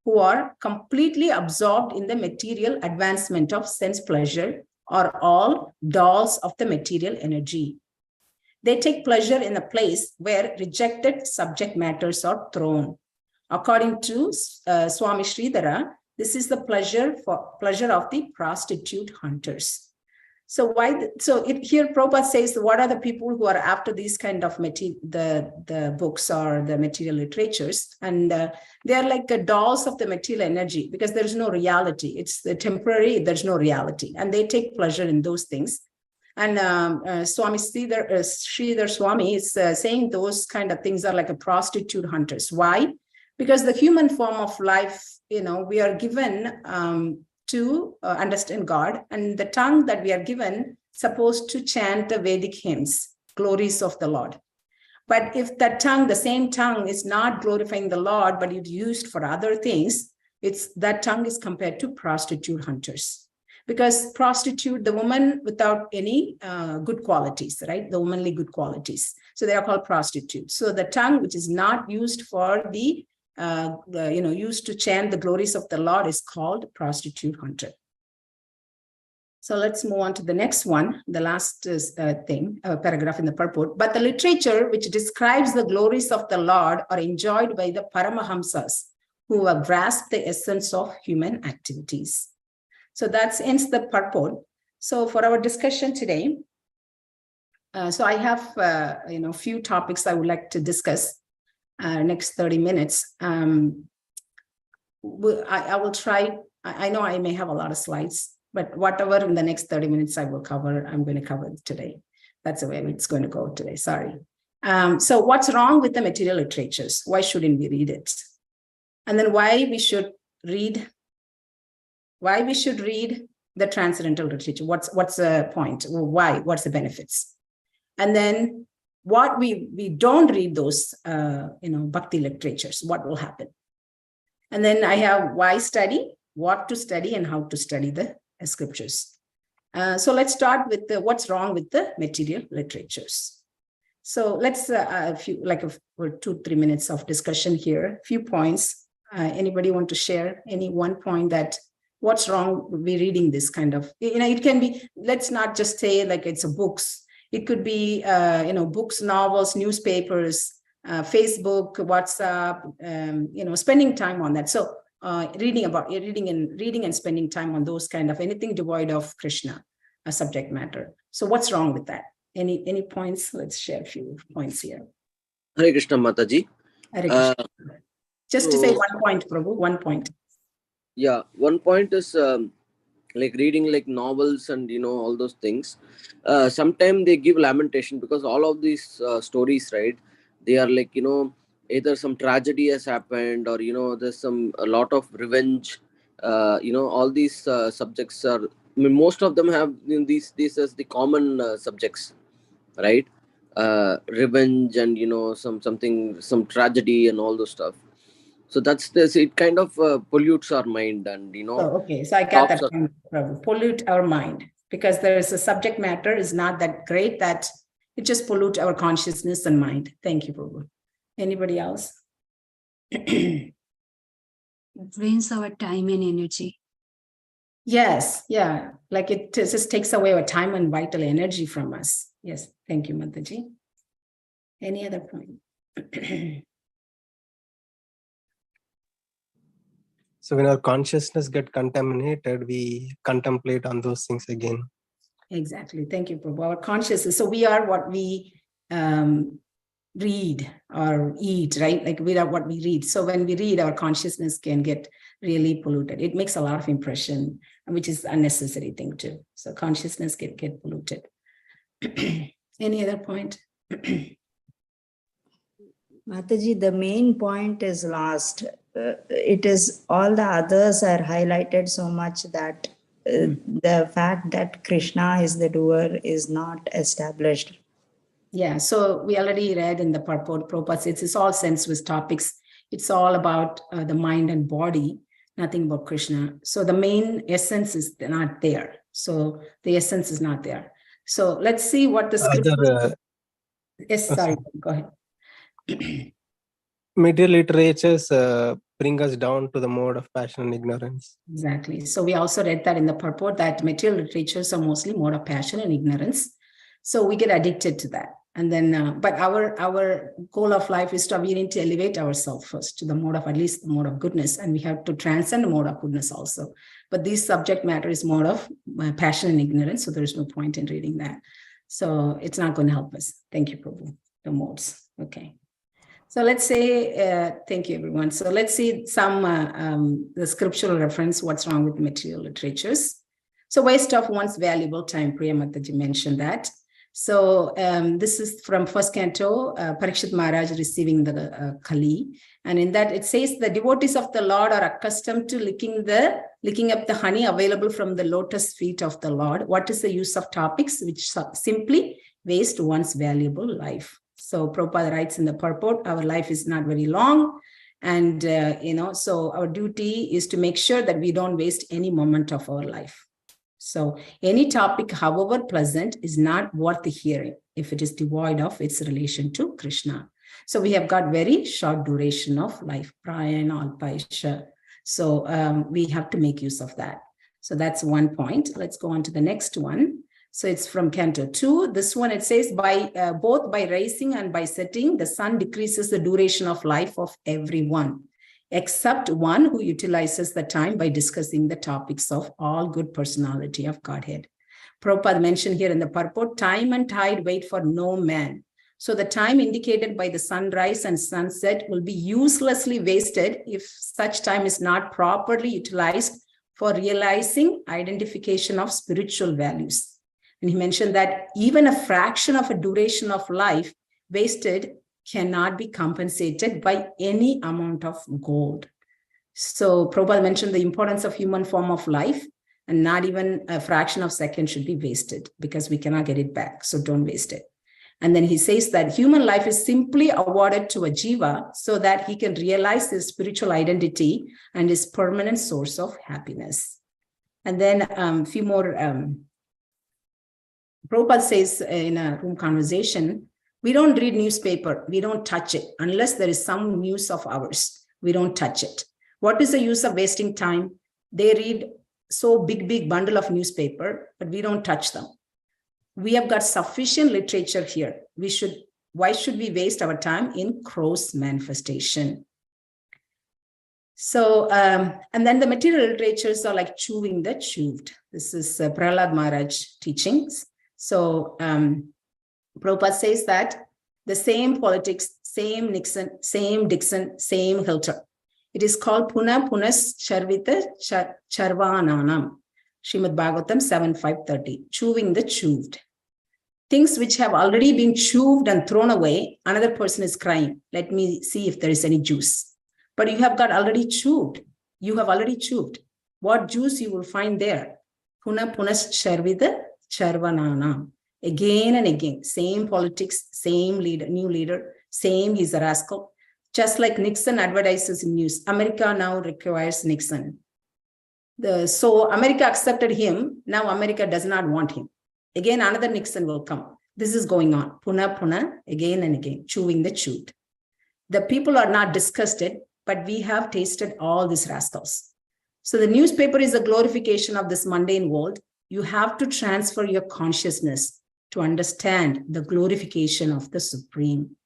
who are completely absorbed in the material advancement of sense pleasure are all dolls of the material energy. They take pleasure in a place where rejected subject matters are thrown. According to Swami Sridhara, this is the pleasure of the prostitute hunters. So here Prabhupada says, what are the people who are after these kind of the books or the material literatures? And they are like the dolls of the material energy, because there is no reality. It's the temporary, there's no reality. And they take pleasure in those things. And Swami Sridhar Swami is saying those kind of things are like a prostitute hunters. Why? Because the human form of life, we are given to understand God, and the tongue that we are given supposed to chant the Vedic hymns, glories of the Lord. But if that tongue, the same tongue, is not glorifying the Lord, but it's used for other things, that tongue is compared to prostitute hunters. Because prostitute, the woman without any good qualities, right? The womanly good qualities. So they are called prostitutes. So the tongue, which is not used for used to chant the glories of the Lord, is called prostitute hunter. So let's move on to the next one, the last paragraph in the purport. But the literature which describes the glories of the Lord are enjoyed by the Paramahamsas, who have grasped the essence of human activities. So that ends the purport. So for our discussion today, so I have a few topics I would like to discuss next 30 minutes. I will try. I know I may have a lot of slides, but whatever in the next 30 minutes I will cover, I'm going to cover today. That's the way it's going to go today. Sorry. So what's wrong with the material literatures? Why shouldn't we read it? And then why we should read the transcendental literature. What's the point? Why? What's the benefits? And then what we don't read those bhakti literatures, what will happen? And then I have why study, what to study, and how to study the scriptures. So let's start with what's wrong with the material literatures. So let's a few 2-3 minutes of discussion here. A few points. Anybody want to share any one point that what's wrong with reading this kind of? It can be. Let's not just say like it's a books. It could be books, novels, newspapers, Facebook, WhatsApp. Spending time on that. So reading and spending time on those kind of anything devoid of Krishna, a subject matter. So what's wrong with that? Any points? Let's share a few points here. Hare Krishna, Mataji. Hare Krishna. Just to say 1 point, Prabhu, 1 point. Yeah, 1 point is like reading like novels and all those things. Sometimes they give lamentation, because all of these stories, right? They are like either some tragedy has happened, or there's a lot of revenge. All these subjects are. I mean, most of them have these as the common subjects, right? Revenge and some tragedy and all those stuff. So that's this. It kind of pollutes our mind, and Oh, okay, so I got that point, Prabhu. Pollute our mind, because there is a subject matter is not that great that it just pollute our consciousness and mind. Thank you, Prabhu. Anybody else? It drains our time and energy. Yes, yeah, like it just takes away our time and vital energy from us. Yes, thank you, Mataji. Any other point? So when our consciousness get contaminated, we contemplate on those things again. Exactly. Thank you, Prabhu. Our consciousness. So we are what we read or eat, right? Like we are what we read. So when we read, our consciousness can get really polluted. It makes a lot of impression, which is unnecessary thing too. So consciousness get polluted. Any other point? Mataji, the main point is lost. It is all the others are highlighted so much that the fact that Krishna is the doer is not established. Yeah, so we already read in the purport, Prabhupada says it's all sensuous topics. It's all about the mind and body, nothing about Krishna. So the main essence is not there. So the essence is not there. So let's see what the scripture. Yes, sorry, go ahead. Material literatures bring us down to the mode of passion and ignorance. Exactly. So we also read that in the purport that material literatures are mostly mode of passion and ignorance. So we get addicted to that. And then, but our goal of life is we need to elevate ourselves first to the mode of, at least the mode of goodness. And we have to transcend the mode of goodness also. But this subject matter is mode of passion and ignorance. So there's no point in reading that. So it's not going to help us. Thank you, Prabhu. The modes. Okay. So let's say, thank you, everyone. So let's see some the scriptural reference, what's wrong with material literatures. So waste of one's valuable time. Priya Mataji mentioned that. So this is from first canto, Parikshit Maharaj receiving the Kali. And in that it says the devotees of the Lord are accustomed to licking up the honey available from the lotus feet of the Lord. What is the use of topics which simply waste one's valuable life? So Prabhupada writes in the purport, our life is not very long. And, so our duty is to make sure that we don't waste any moment of our life. So any topic, however pleasant, is not worth the hearing if it is devoid of its relation to Krishna. So we have got very short duration of life, prayana alpaisha. So we have to make use of that. So that's one point. Let's go on to the next one. So it's from Canto 2. This one, it says, both by rising and by setting, the sun decreases the duration of life of everyone, except one who utilizes the time by discussing the topics of all good personality of Godhead. Prabhupada mentioned here in the purport, time and tide wait for no man. So the time indicated by the sunrise and sunset will be uselessly wasted if such time is not properly utilized for realizing identification of spiritual values. And he mentioned that even a fraction of a duration of life wasted cannot be compensated by any amount of gold. So Prabhupada mentioned the importance of human form of life, and not even a fraction of a second should be wasted because we cannot get it back. So don't waste it. And then he says that human life is simply awarded to a jiva so that he can realize his spiritual identity and his permanent source of happiness. And then a few more, Prabhupada says in a room conversation, we don't read newspaper, we don't touch it unless there is some news of ours. We don't touch it. What is the use of wasting time? They read so big bundle of newspaper, but we don't touch them. We have got sufficient literature here. Why should we waste our time in gross manifestation? So, and then the material literatures are like chewing the chewed. This is Prahlad Maharaj teachings. So, Prabhupada says that the same politics, same Nixon, same Dixon, same Hilton. It is called Puna Punas Charvita Charvananam. Srimad Bhagavatam 7.5.30. Chewing the chewed. Things which have already been chewed and thrown away, another person is crying. Let me see if there is any juice. But you have got already chewed. You have already chewed. What juice you will find there? Puna Punas Charvita Charvananam. Again and again, same politics, same leader, new leader, same he's a rascal. Just like Nixon advertises in news, America now requires Nixon. So America accepted him, now America does not want him. Again, another Nixon will come. This is going on, puna, again and again, chewing the chewed. The people are not disgusted, but we have tasted all these rascals. So the newspaper is a glorification of this mundane world. You have to transfer your consciousness to understand the glorification of the Supreme.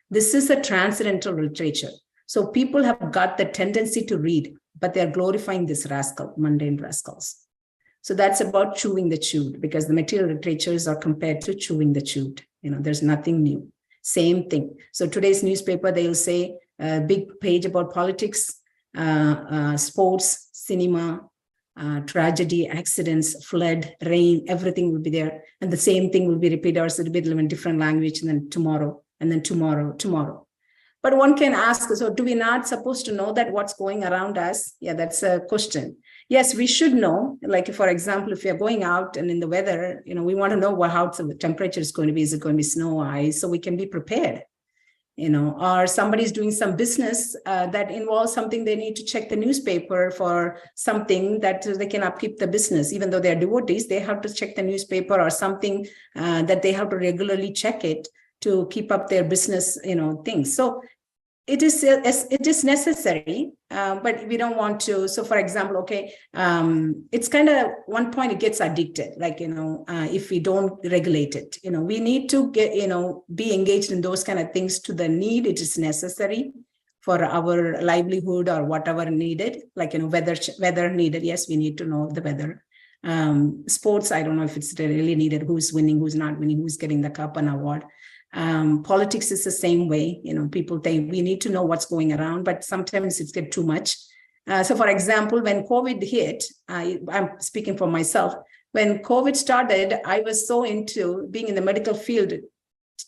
This is a transcendental literature. So people have got the tendency to read, but they're glorifying this rascal, mundane rascals. So that's about chewing the chewed, because the material literatures are compared to chewing the chewed. There's nothing new. Same thing. So today's newspaper, they'll say a big page about politics, sports, cinema, tragedy, accidents, flood, rain, everything will be there. And the same thing will be repeated or a bit in different language, and then tomorrow, and then tomorrow. But one can ask, so do we not supposed to know that what's going around us? Yeah, that's a question. Yes, we should know. Like, for example, if you're going out and in the weather, we want to know how the temperature is going to be. Is it going to be snow, ice? So we can be prepared. Or somebody's doing some business that involves something, they need to check the newspaper for something that they can upkeep the business. Even though they're devotees, they have to check the newspaper or something that they have to regularly check it to keep up their business, things. So it is necessary, but we don't want to. So for example, okay, it's kind of one point it gets addicted, like, if we don't regulate it, we need to get, be engaged in those kind of things to the need. It is necessary for our livelihood or whatever needed, like, weather needed. Yes, we need to know the weather. Sports, I don't know if it's really needed, who's winning, who's not winning, who's getting the cup and award. Politics is the same way. People think we need to know what's going around, but sometimes it's get too much. So for example, when COVID hit, I'm speaking for myself, when COVID started, I was so into being in the medical field,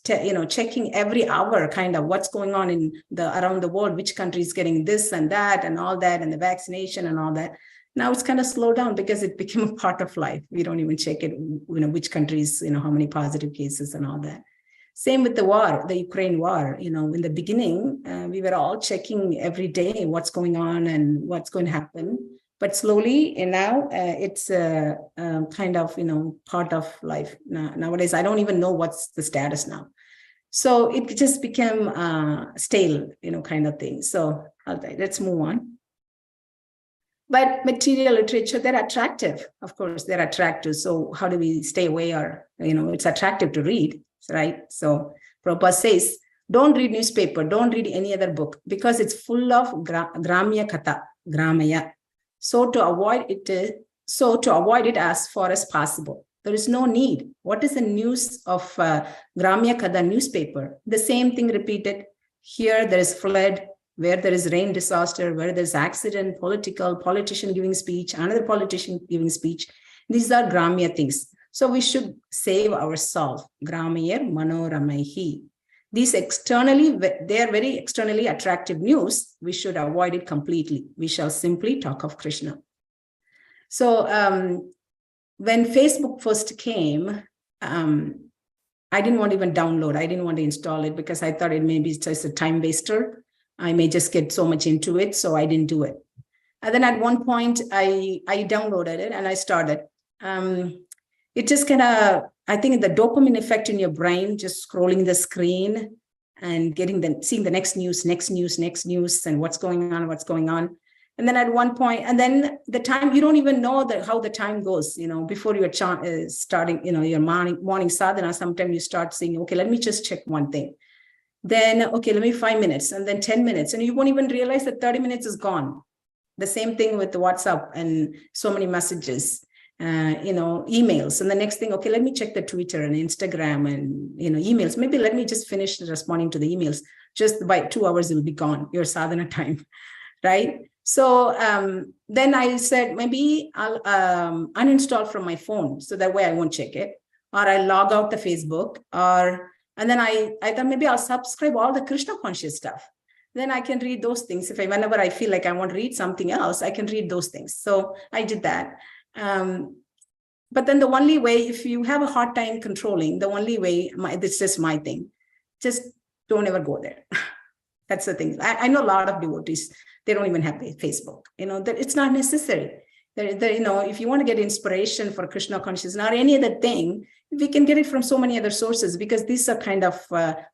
checking every hour kind of what's going on in around the world, which country is getting this and that and all that, and the vaccination and all that. Now it's kind of slowed down because it became a part of life. We don't even check it, which countries, how many positive cases and all that. Same with the war, the Ukraine war. In the beginning, we were all checking every day what's going on and what's going to happen. But slowly, and now it's kind of, part of life. Nowadays, I don't even know what's the status now. So it just became stale, kind of thing. So all right, let's move on. But material literature, they're attractive. Of course, they're attractive. So how do we stay away? Or, it's attractive to read, right? So Prabhupada says, don't read newspaper, don't read any other book, because it's full of gramya katha, gramaya. So to avoid it as far as possible. There is no need. What is the news of gramya katha newspaper? The same thing repeated. Here there is flood, where there is rain disaster, where there's accident, politician giving speech, another politician giving speech. These are gramya things. So we should save ourselves. Gramaya manoramaihi. These they are very externally attractive news. We should avoid it completely. We shall simply talk of Krishna. So when Facebook first came, I didn't want to even download. I didn't want to install it because I thought it may be just a time waster. I may just get so much into it, so I didn't do it. And then at one point, I downloaded it and I started. It just kind of, I think the dopamine effect in your brain, just scrolling the screen and seeing the next news, and what's going on. And then at one point, and then the time, you don't even know how the time goes, before you're starting, your morning sadhana, sometimes you start saying, okay, let me just check one thing. Then, okay, let me 5 minutes, and then 10 minutes. And you won't even realize that 30 minutes is gone. The same thing with the WhatsApp and so many messages, emails. And the next thing, okay, let me check the Twitter and Instagram and, emails. Maybe let me just finish responding to the emails. Just by 2 hours, it will be gone, your sadhana time, right? So then I said, maybe I'll uninstall from my phone, so that way I won't check it. Or I log out the Facebook, and then I thought maybe I'll subscribe all the Krishna conscious stuff. Then I can read those things. Whenever I feel like I want to read something else, I can read those things. So I did that. But then the only way, if you have a hard time controlling, the only way, this is just my thing, just don't ever go there. That's the thing. I know a lot of devotees, they don't even have Facebook. That it's not necessary. If you want to get inspiration for Krishna consciousness or any other thing, we can get it from so many other sources, because these are kind of,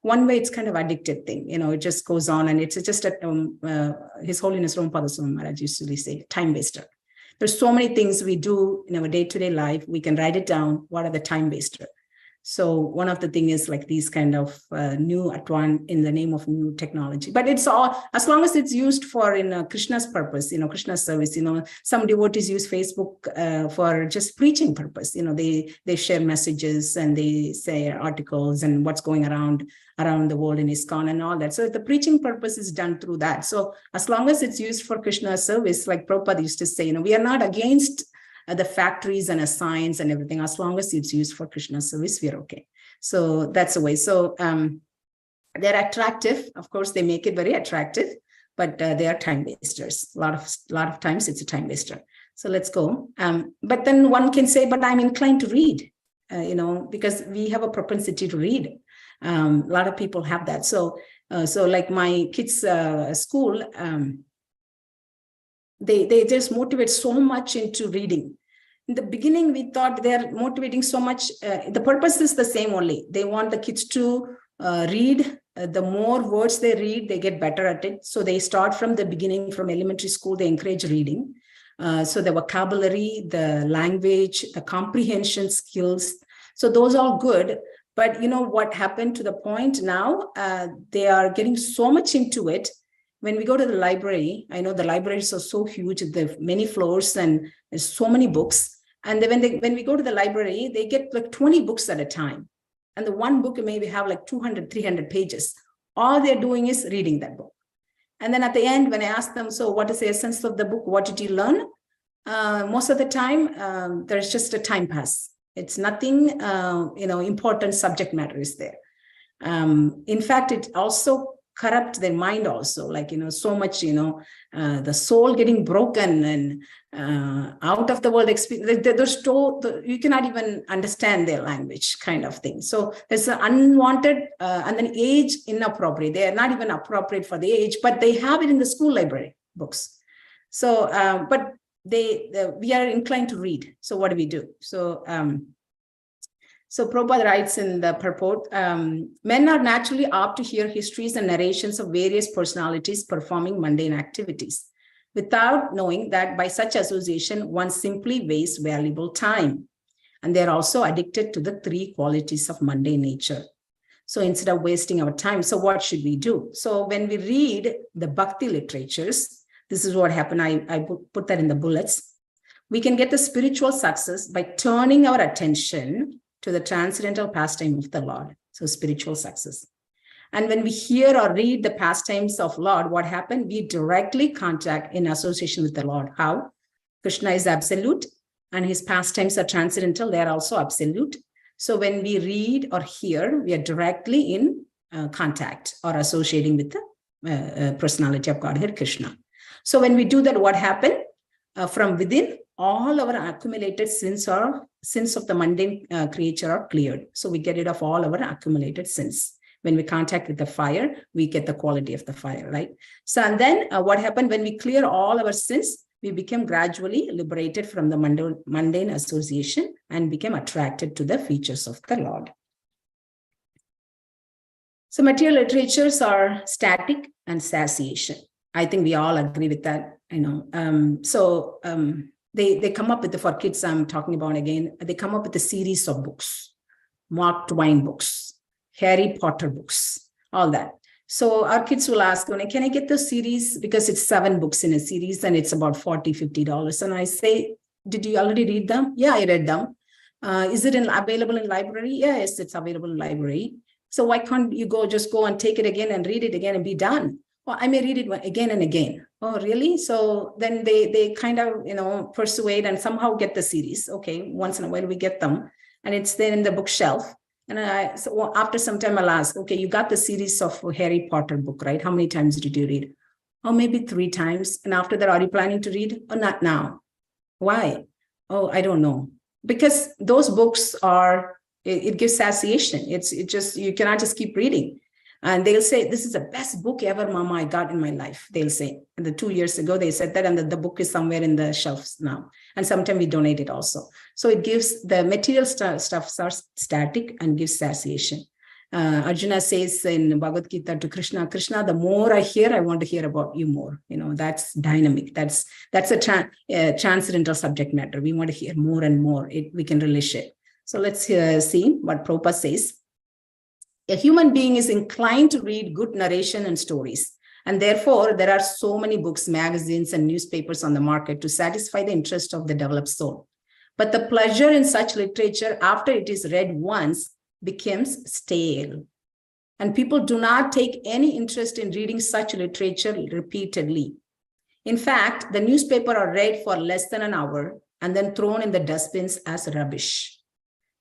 one way it's kind of addictive thing. It just goes on, and it's just His Holiness Rampada Swami Maharaj used to say, time waster. There's so many things we do in our day-to-day life. We can write it down. What are the time waster? So one of the things is like these kind of new advan in the name of new technology, but it's all, as long as it's used for in Krishna's purpose, Krishna's service. Some devotees use Facebook for just preaching purpose. They share messages and they say articles and what's going around the world in ISKCON and all that. So the preaching purpose is done through that. So as long as it's used for Krishna's service, like Prabhupada used to say, we are not against the factories and assigns and everything. As long as it's used for Krishna's service, we're okay. So that's the way. So they're attractive. Of course, they make it very attractive, but they are time wasters. A lot of times it's a time waster. So let's go. But then one can say, but I'm inclined to read, because we have a propensity to read. A lot of people have that. So like my kids' school, they just motivate so much into reading. In the beginning, we thought they're motivating so much. The purpose is the same only. They want the kids to read the more words they read, they get better at it. So they start from the beginning, from elementary school, they encourage reading. So the vocabulary, the language, the comprehension skills. So those are good. But you know what happened to the point now? They are getting so much into it. When we go to the library, I know the libraries are so huge, there are many floors and there's so many books. And then when we go to the library, they get like 20 books at a time. And the one book maybe have like 200, 300 pages. All they're doing is reading that book. And then at the end, when I ask them, so what is the essence of the book? What did you learn? Most of the time, there's just a time pass. It's nothing, important subject matter is there. In fact, it also corrupt their mind also, like, so much, the soul getting broken and out of the world experience. You cannot even understand their language kind of thing. So there's an unwanted and then age inappropriate. They are not even appropriate for the age, but they have it in the school library books. So, but we are inclined to read. So what do we do? So Prabhupada writes in the purport, men are naturally apt to hear histories and narrations of various personalities performing mundane activities, without knowing that by such association, one simply wastes valuable time. And they're also addicted to the three qualities of mundane nature. So instead of wasting our time, so what should we do? So when we read the bhakti literatures, this is what happened. I put that in the bullets. We can get the spiritual success by turning our attention to the transcendental pastime of the Lord. So spiritual success. And when we hear or read the pastimes of Lord, what happened? We directly contact in association with the Lord. How? Krishna is absolute and his pastimes are transcendental. They are also absolute. So when we read or hear, we are directly in contact or associating with the personality of Godhead, Krishna. So when we do that, what happened? From within, all our accumulated sins of the mundane creature are cleared. So we get rid of all our accumulated sins. When we contact with the fire, we get the quality of the fire, right? So, and then what happened when we clear all our sins, we became gradually liberated from the mundane association and became attracted to the features of the Lord. So material literatures are static and satiation. I think we all agree with that, They come up with, for kids I'm talking about again, they come up with a series of books, Mark Twain books, Harry Potter books, all that. So our kids will ask, can I get the series? Because it's 7 books in a series and it's about $40, $50. And I say, did you already read them? Yeah, I read them. Is it available in library? Yes, it's available in library. So why can't you just go and take it again and read it again and be done? Well, I may read it again and again. Oh, really? So then they kind of, persuade and somehow get the series. Okay, once in a while we get them and it's there in the bookshelf. And so after some time I'll ask, okay, you got the series of Harry Potter book, right? How many times did you read? Oh, maybe 3 times. And after that, are you planning to read? Oh, not now. Why? Oh, I don't know. Because those books it gives satiation. It just, you cannot just keep reading. And they'll say, this is the best book ever, Mama, I got in my life. They'll say, and 2 years ago, they said that, and the book is somewhere in the shelves now. And sometimes we donate it also. So it gives, the material stuff are static and gives satiation. Arjuna says in Bhagavad Gita to Krishna, Krishna, the more I hear, I want to hear about you more. That's dynamic. That's a transcendental subject matter. We want to hear more and more. We can relish it. So let's see what Prabhupada says. A human being is inclined to read good narration and stories. And therefore, there are so many books, magazines, and newspapers on the market to satisfy the interest of the developed soul. But the pleasure in such literature, after it is read once, becomes stale. And people do not take any interest in reading such literature repeatedly. In fact, the newspaper are read for less than an hour and then thrown in the dustbins as rubbish.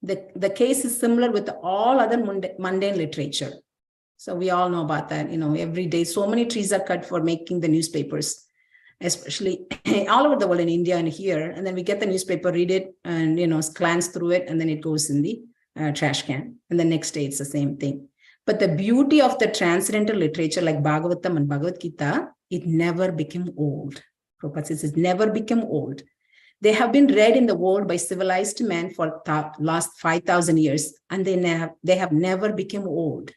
The case is similar with all other mundane literature. So we all know about that. Every day, so many trees are cut for making the newspapers, especially all over the world, in India and here. And then we get the newspaper, read it, and glance through it, and then it goes in the trash can. And the next day, it's the same thing. But the beauty of the transcendental literature like Bhagavatam and Bhagavad Gita, it never became old. Prabhupada says it never became old. They have been read in the world by civilized men for last 5,000 years, and they have never become old.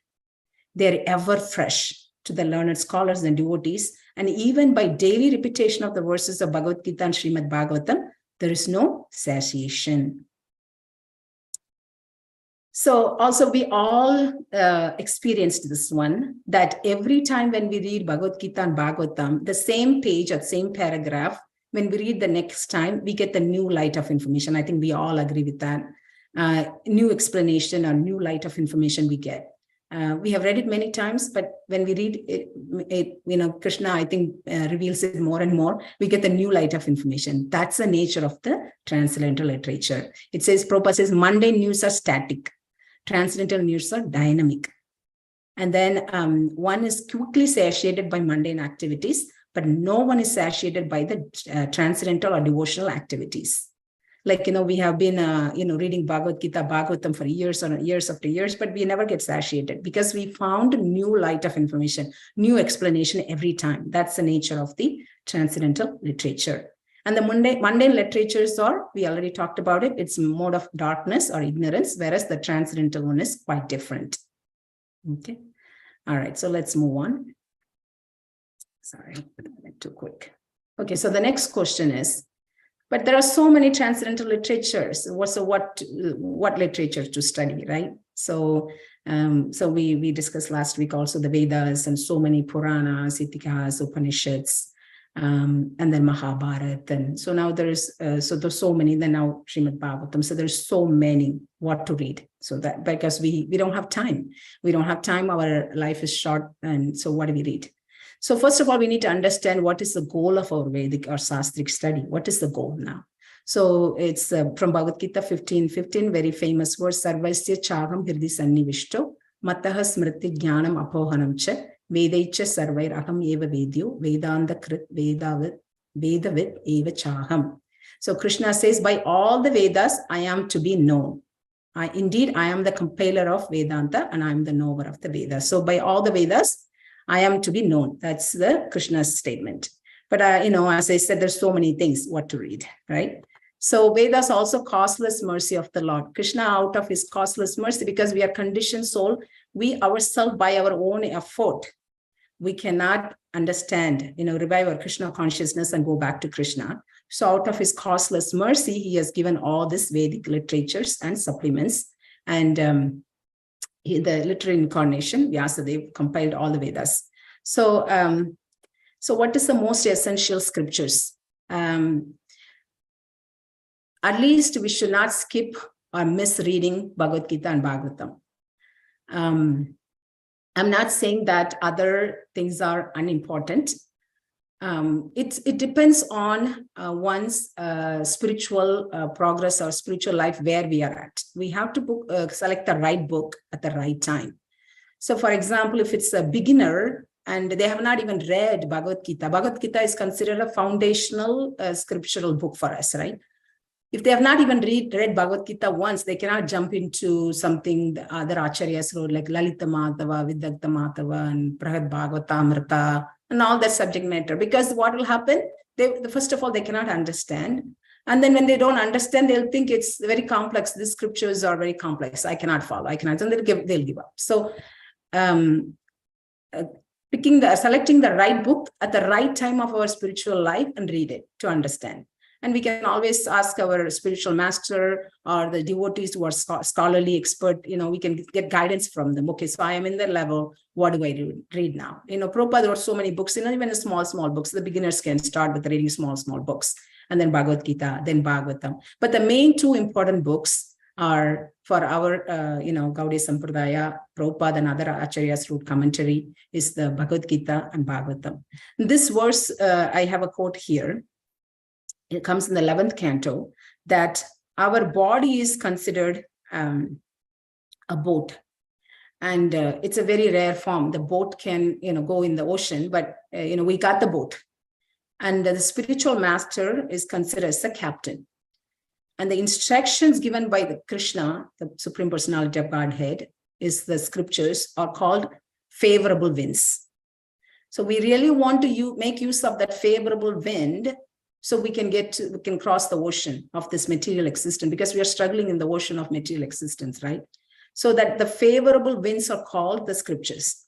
They're ever fresh to the learned scholars and devotees. And even by daily repetition of the verses of Bhagavad Gita and Srimad Bhagavatam, there is no satiation. So also we all experienced this one, that every time when we read Bhagavad Gita and Bhagavatam, the same page or same paragraph, when we read the next time, we get the new light of information. I think we all agree with that. New explanation or new light of information we get. We have read it many times, but when we read it, Krishna, I think, reveals it more and more. We get the new light of information. That's the nature of the transcendental literature. It says, Prabhupada says, mundane news are static. Transcendental news are dynamic. And then one is quickly satiated by mundane activities, but no one is satiated by the transcendental or devotional activities. Like, we have been, reading Bhagavad Gita, Bhagavatam for years and years after years, but we never get satiated because we found new light of information, new explanation every time. That's the nature of the transcendental literature. And the mundane literatures are, we already talked about it, it's mode of darkness or ignorance, whereas the transcendental one is quite different. Okay. All right, so let's move on. Sorry, I went too quick. Okay, so the next question is, but there are so many transcendental literatures. So what literature to study, right? So we discussed last week also the Vedas and so many Puranas, Itikas, Upanishads, and then Mahabharata. And so now there's so many, then now Srimad Bhagavatam. So there's so many what to read. So that because we don't have time. We don't have time. Our life is short. And so what do we read? So first of all, we need to understand what is the goal of our Vedic or Sastric study. What is the goal now? So it's from Bhagavad Gita 15:15, very famous verse, Sarvasya Charam Hirdi Sannivishto, Mataha Smriti Jnanam Apohanam Cha, Vedaicha Sarvair Aham Eva Vedyo, Vedanta Krit Vedavit Eva Chaham. So Krishna says, by all the Vedas, I am to be known. Indeed, I am the compiler of Vedanta and I am the knower of the Vedas. So by all the Vedas, I am to be known. That's the Krishna's statement. But, as I said, there's so many things what to read, right? So Vedas also causeless mercy of the Lord. Krishna, out of his causeless mercy, because we are conditioned soul, we ourselves, by our own effort, we cannot understand, revive our Krishna consciousness and go back to Krishna. So out of his causeless mercy, he has given all these Vedic literatures and supplements. And the literary incarnation, Vyasadeva, compiled all the Vedas. So what is the most essential scriptures? At least we should not skip or miss reading Bhagavad Gita and Bhagavatam. I'm not saying that other things are unimportant. It depends on one's spiritual progress or spiritual life, where we are at. We have to select the right book at the right time. So for example, if it's a beginner and they have not even read Bhagavad Gita is considered a foundational scriptural book for us, right? If they have not even read Bhagavad Gita once, they cannot jump into something the other acharyas wrote, like Lalita Madhava, Vidagdha Madhava, and Brahad Bhagavatamrita, and all that subject matter. Because what will happen? First of all, they cannot understand. And then when they don't understand, they'll think it's very complex. These scriptures are very complex. I cannot follow. I cannot. And they'll give up. So selecting the right book at the right time of our spiritual life and read it to understand. And we can always ask our spiritual master or the devotees who are scholarly expert, we can get guidance from them. Okay, so I am in the level, what do I read now? Prabhupada, there are so many books, even the small books. The beginners can start with reading small books, and then Bhagavad Gita, then Bhagavatam. But the main two important books are for our, Gaudiya Sampradaya, Prabhupada and other acharyas wrote commentary, is the Bhagavad Gita and Bhagavatam. This verse, I have a quote here. It comes in the 11th canto, that our body is considered a boat. And it's a very rare form. The boat can, go in the ocean, but, we got the boat. And the spiritual master is considered as the captain. And the instructions given by the Krishna, the Supreme Personality of Godhead, is the scriptures are called favorable winds. So we really want to make use of that favorable wind, so we can cross the ocean of this material existence, because we are struggling in the ocean of material existence, right? So that the favorable winds are called the scriptures.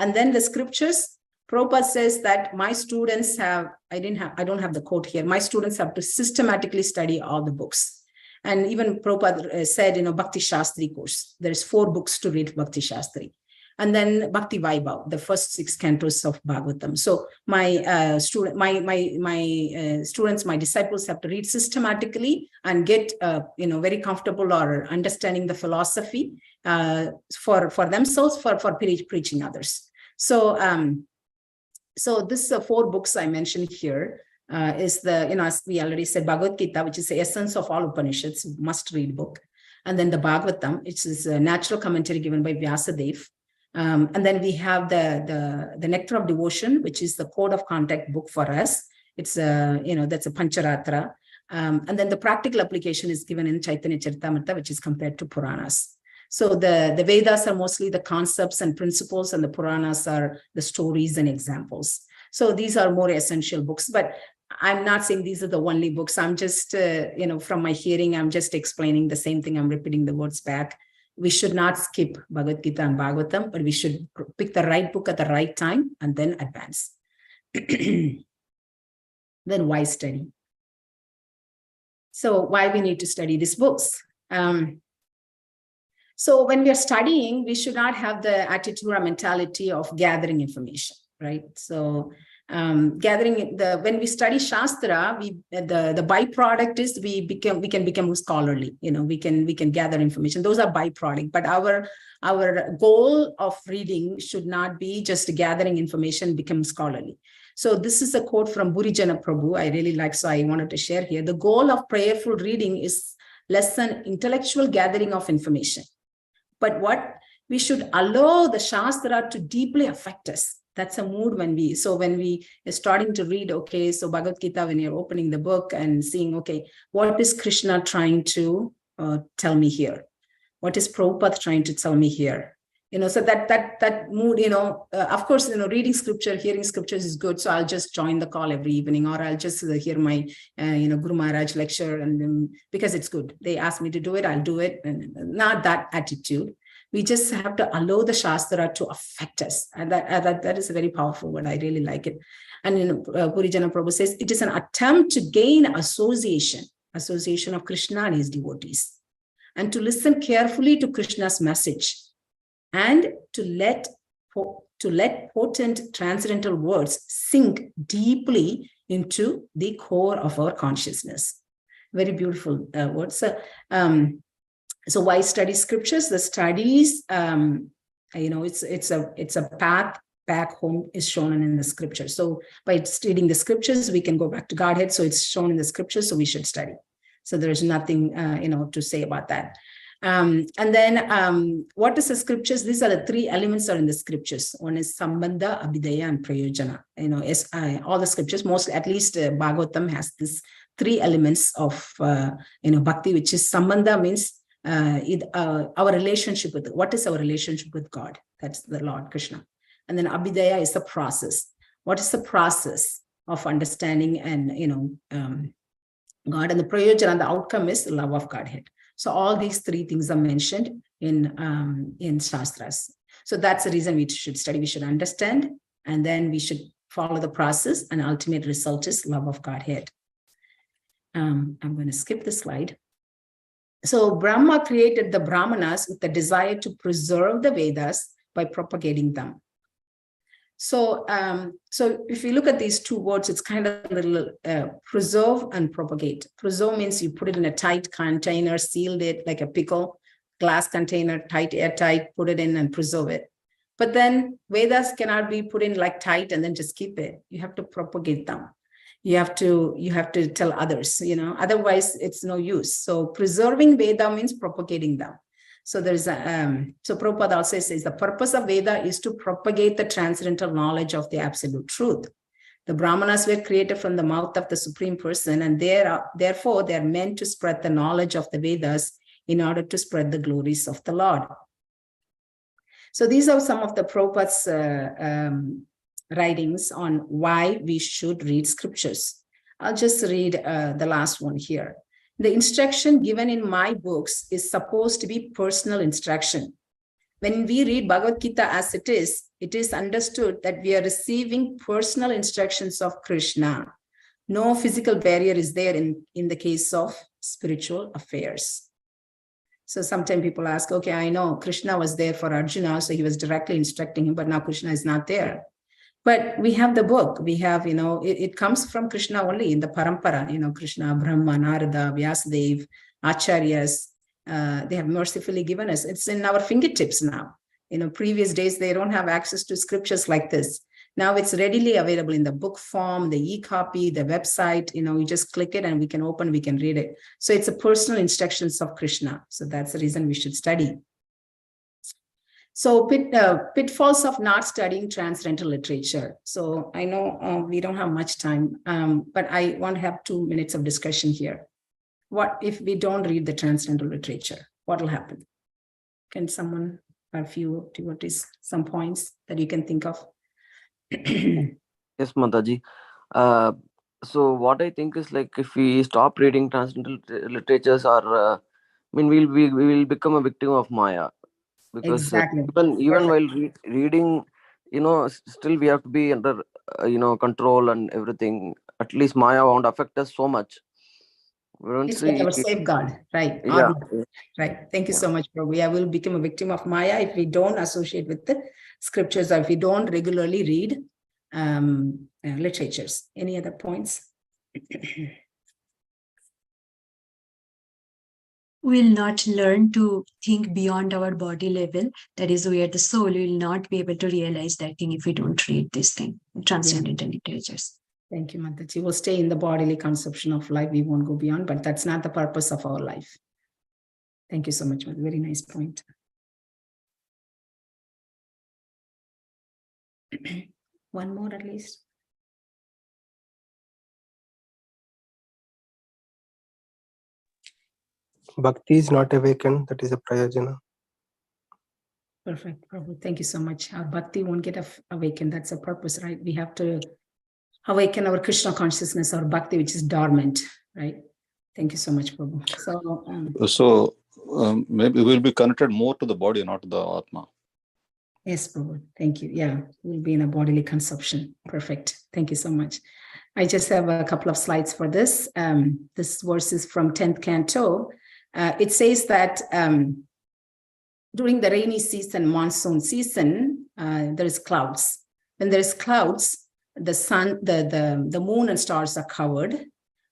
And then the scriptures, Prabhupada says that my students have, I don't have the quote here, my students have to systematically study all the books. And even Prabhupada said, Bhakti Shastri course, there's 4 books to read Bhakti Shastri. And then Bhakti Vaibhav, the first 6 cantos of Bhagavatam. So my students, my disciples have to read systematically and get very comfortable or understanding the philosophy for themselves, for preaching others. So so this 4 books I mentioned here is the, as we already said, Bhagavad Gita, which is the essence of all Upanishads, must-read book. And then the Bhagavatam, which is a natural commentary given by Vyasadeva. And then we have the Nectar of Devotion, which is the code of conduct book for us. It's that's a Pancharatra. And then the practical application is given in Chaitanya Charitamrita, which is compared to Puranas. So the Vedas are mostly the concepts and principles, and the Puranas are the stories and examples. So these are more essential books, but I'm not saying these are the only books. I'm just, from my hearing, I'm just explaining the same thing. I'm repeating the words back. We should not skip Bhagavad Gita and Bhagavatam, but we should pick the right book at the right time and then advance. Then why study? So why we need to study these books? So when we are studying, we should not have the attitude or mentality of gathering information, right? So when we study Shastra, the byproduct is we can become scholarly. We can gather information. Those are byproduct. But our goal of reading should not be just gathering information, become scholarly. So this is a quote from Burijana Prabhu I really like, so I wanted to share here. The goal of prayerful reading is less than intellectual gathering of information, but what we should allow the Shastra to deeply affect us. That's a mood when we are starting to read, okay, so Bhagavad Gita, when you're opening the book and seeing, okay, what is Krishna trying to tell me here? What is Prabhupada trying to tell me here? So that mood, of course, reading scripture, hearing scriptures is good. So I'll just join the call every evening, or I'll just hear my, Guru Maharaj lecture, and because it's good. They ask me to do it, I'll do it. And not that attitude. We just have to allow the Shastra to affect us. And that is a very powerful word. I really like it. And Purijana Prabhu says, it is an attempt to gain association of Krishna and his devotees, and to listen carefully to Krishna's message, and to let potent transcendental words sink deeply into the core of our consciousness. Very beautiful words. So why study scriptures? The studies, it's a path back home is shown in the scriptures. So by studying the scriptures, we can go back to Godhead. So it's shown in the scriptures, so we should study. So there's nothing, to say about that. And then what is the scriptures? These are the 3 elements are in the scriptures. One is Sambandha, Abhidaya, and Prayojana. All the scriptures, mostly, at least Bhagavatam has this 3 elements of, bhakti, which is Sambandha means our relationship with, what is our relationship with God? That's the Lord Krishna. And then Abhidaya is the process. What is the process of understanding and, God? And the Prayojana, the outcome is the love of Godhead. So all these 3 things are mentioned in Shastras. So that's the reason we should study. We should understand, and then we should follow the process, and ultimate result is love of Godhead. I'm going to skip the slide. So Brahma created the Brahmanas with the desire to preserve the Vedas by propagating them. So, so if you look at these 2 words, it's kind of a little preserve and propagate. Preserve means you put it in a tight container, sealed it like a pickle, glass container, tight, airtight, put it in and preserve it. But then Vedas cannot be put in like tight and then just keep it. You have to propagate them. You have to tell others, otherwise it's no use. So preserving Veda means propagating them. So there's so Prabhupada also says the purpose of Veda is to propagate the transcendental knowledge of the absolute truth. The Brahmanas were created from the mouth of the Supreme Person, and therefore they are meant to spread the knowledge of the Vedas in order to spread the glories of the Lord. So these are some of the Prabhupada's writings on why we should read scriptures. I'll just read the last one here. The instruction given in my books is supposed to be personal instruction. When we read Bhagavad Gita as it is, it is understood that we are receiving personal instructions of Krishna. No physical barrier is there in the case of spiritual affairs. So sometimes people ask, okay, I know Krishna was there for Arjuna, so he was directly instructing him, but now Krishna is not there. But we have the book, we have, it comes from Krishna only in the parampara, Krishna, Brahma, Narada, Vyasadev, Acharyas, they have mercifully given us. It's in our fingertips now. Previous days, they don't have access to scriptures like this. Now it's readily available in the book form, the e-copy, the website, you just click it and we can open, we can read it. So it's a personal instructions of Krishna. So that's the reason we should study. So pitfalls of not studying transcendental literature. So I know we don't have much time, but I want to have 2 minutes of discussion here. What if we don't read the transcendental literature? What will happen? Can someone, a few devotees, some points that you can think of? Yes, Mataji. So what I think is, like, if we stop reading transcendental literatures, or we will become a victim of Maya, because Exactly. even while reading, still we have to be under control and everything. At least Maya won't affect us so much. It's like our safeguard, right? Yeah. Right. Thank you so much, Prabhu. I will become a victim of Maya if we don't associate with the scriptures, or if we don't regularly read literatures. Any other points? We will not learn to think beyond our body level. That is where the soul will not be able to realize that thing if we don't read this thing, transcendental literatures. Thank you, Mataji. We'll stay in the bodily conception of life. We won't go beyond, but that's not the purpose of our life. Thank you so much, Mataji. Very nice point. One more at least. Bhakti is not awakened, that is a prayojana. Perfect, Prabhu. Thank you so much. Our bhakti won't get awakened. That's a purpose, right? We have to awaken our Krishna consciousness, our bhakti, which is dormant, right? Thank you so much, Prabhu. So maybe we'll be connected more to the body, not to the Atma. Yes, Prabhu. Thank you. Yeah, we'll be in a bodily consumption. Perfect. Thank you so much. I just have a couple of slides for this. This verse is from 10th canto. It says that during the rainy season, monsoon season, there is clouds. When there is clouds, the sun, the moon and stars are covered.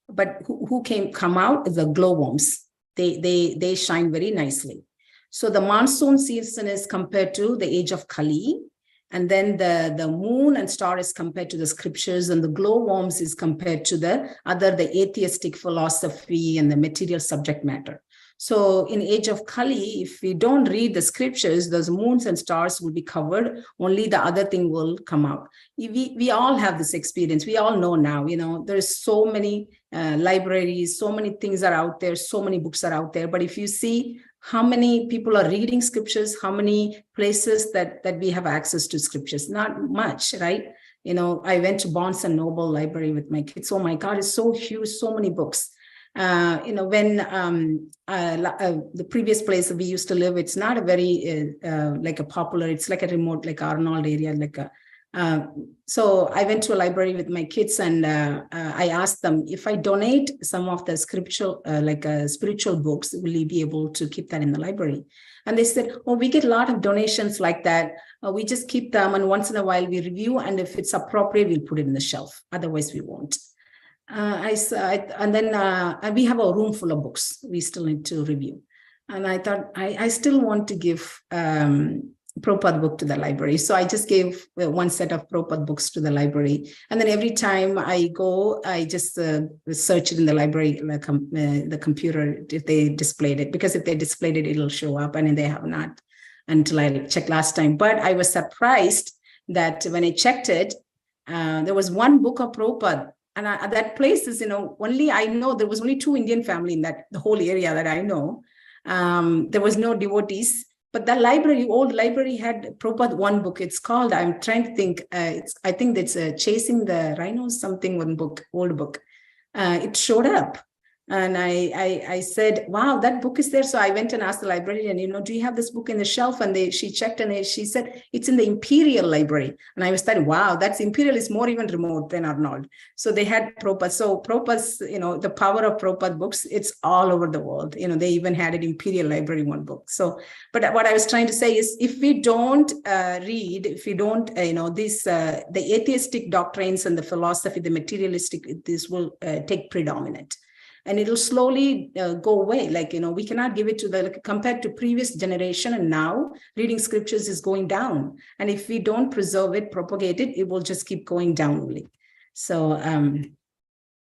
But who come out is the glowworms. They shine very nicely. So the monsoon season is compared to the age of Kali. And then the moon and star is compared to the scriptures, and the glowworms is compared to the atheistic philosophy and the material subject matter. So in age of Kali, if we don't read the scriptures, those moons and stars will be covered. Only the other thing will come out. We all have this experience. We all know now, there's so many libraries, so many things are out there, so many books are out there. But if you see how many people are reading scriptures, how many places that we have access to scriptures, not much, right? I went to Barnes and Noble library with my kids. Oh my God, it's so huge, so many books. When the previous place we used to live, it's not a very like a popular, it's like a remote, like Arnold area, so I went to a library with my kids, and I asked them, if I donate some of the spiritual books, will you be able to keep that in the library? And they said, oh, we get a lot of donations like that. We just keep them, and once in a while we review, and if it's appropriate, we'll put it in the shelf. Otherwise, we won't. And then we have a room full of books we still need to review. And I thought, I still want to give Prabhupada book to the library. So I just gave one set of Prabhupada books to the library. And then every time I go, I just search it in the library, the computer, if they displayed it. Because if they displayed it, it'll show up. And they have not until I checked last time. But I was surprised that when I checked it, there was one book of Prabhupada. And that place is, only I know there was only 2 Indian family in the whole area that I know. There was no devotees. But that old library had Prabhupada one book. It's called, I'm trying to think, I think it's Chasing the Rhinos, something, one book, old book. It showed up. And I said, wow, that book is there. So I went and asked the librarian, do you have this book in the shelf? And she checked and she said, it's in the Imperial Library. And I was thinking, wow, that's Imperial is more even remote than Arnold. So they had Prabhupada. So Prabhupada's, the power of Prabhupada books, it's all over the world. They even had an Imperial Library, one book. So, but what I was trying to say is, if we don't read, if we don't, the atheistic doctrines and the philosophy, the materialistic, this will take predominant. And it'll slowly go away. We cannot give it to compared to previous generation, and now reading scriptures is going down. And if we don't preserve it, propagate it, it will just keep going down only. So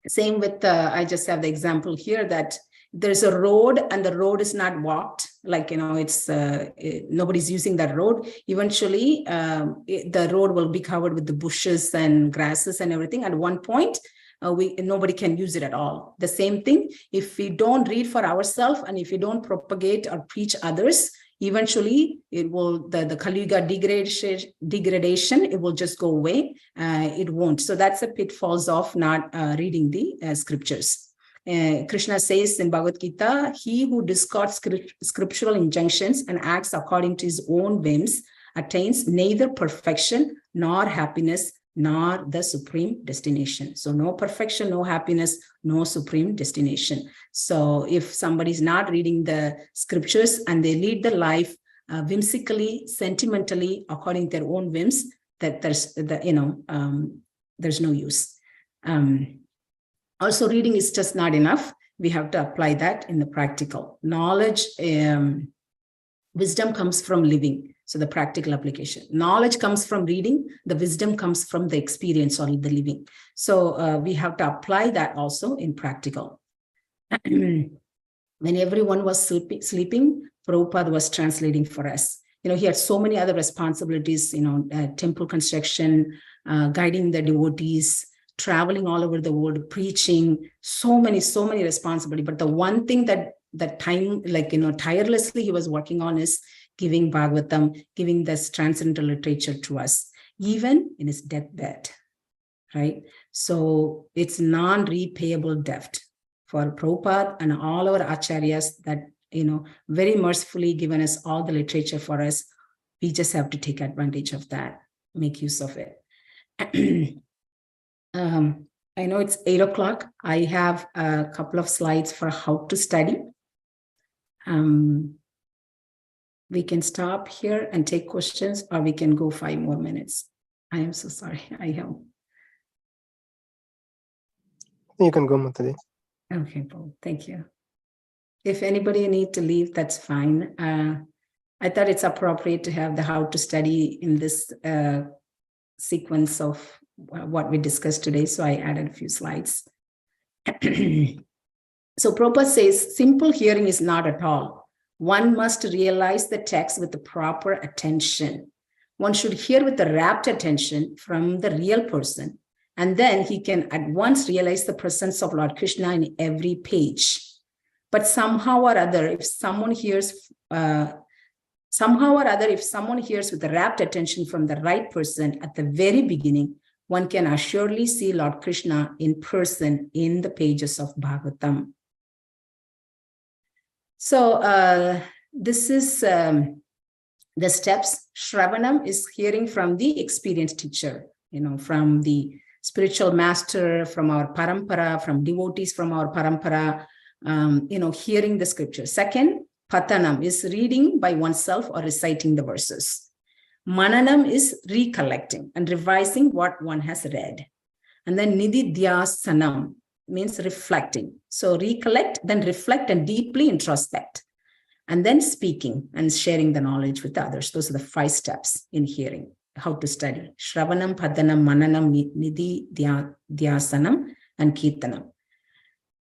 same with, I just have the example here that there's a road and the road is not walked. It's nobody's using that road. Eventually, the road will be covered with the bushes and grasses and everything. At one point, nobody can use it at all. The same thing, if we don't read for ourselves and if we don't propagate or preach others, eventually it will, the Kali Yuga degradation, it will just go away. It won't. So that's the pitfalls of not reading the scriptures. Krishna says in Bhagavad Gita, he who discards scriptural injunctions and acts according to his own whims attains neither perfection nor happiness nor the supreme destination. So no perfection, no happiness, no supreme destination. So if somebody's not reading the scriptures and they lead the life whimsically, sentimentally, according to their own whims, that there's no use. Also, reading is just not enough. We have to apply that in the practical. Knowledge, wisdom comes from living. So the practical application. Knowledge comes from reading. The wisdom comes from the experience or the living. So we have to apply that also in practical. When everyone was sleeping, Prabhupada was translating for us. He had so many other responsibilities, temple construction, guiding the devotees, traveling all over the world, preaching, so many responsibilities. But the one thing that time, tirelessly he was working on is giving Bhagavatam, giving this transcendental literature to us, even in his deathbed, right? So it's non-repayable debt for Prabhupada and all our acharyas that, very mercifully given us all the literature for us. We just have to take advantage of that, make use of it. I know it's 8 o'clock. I have a couple of slides for how to study. We can stop here and take questions, or we can go 5 more minutes. I am so sorry. You can go, Mataji. Okay, Paul. Thank you. If anybody need to leave, that's fine. I thought it's appropriate to have the how to study in this sequence of what we discussed today. So I added a few slides. So Prabhupada says, simple hearing is not at all. One must realize the text with the proper attention. One should hear with the rapt attention from the real person, and then he can at once realize the presence of Lord Krishna in every page. But somehow or other, if someone hears with the rapt attention from the right person at the very beginning, one can assuredly see Lord Krishna in person in the pages of Bhagavatam. So this is the steps. Shravanam is hearing from the experienced teacher, from the spiritual master, from our parampara, from devotees from our parampara, hearing the scripture. Second, Patanam is reading by oneself or reciting the verses. Mananam is recollecting and revising what one has read. And then Nididhyasanam means reflecting. So recollect, then reflect and deeply introspect. And then speaking and sharing the knowledge with others. Those are the 5 steps in hearing, how to study. Shravanam, Padanam, Mananam, Nididhyasanam, and Kirtanam.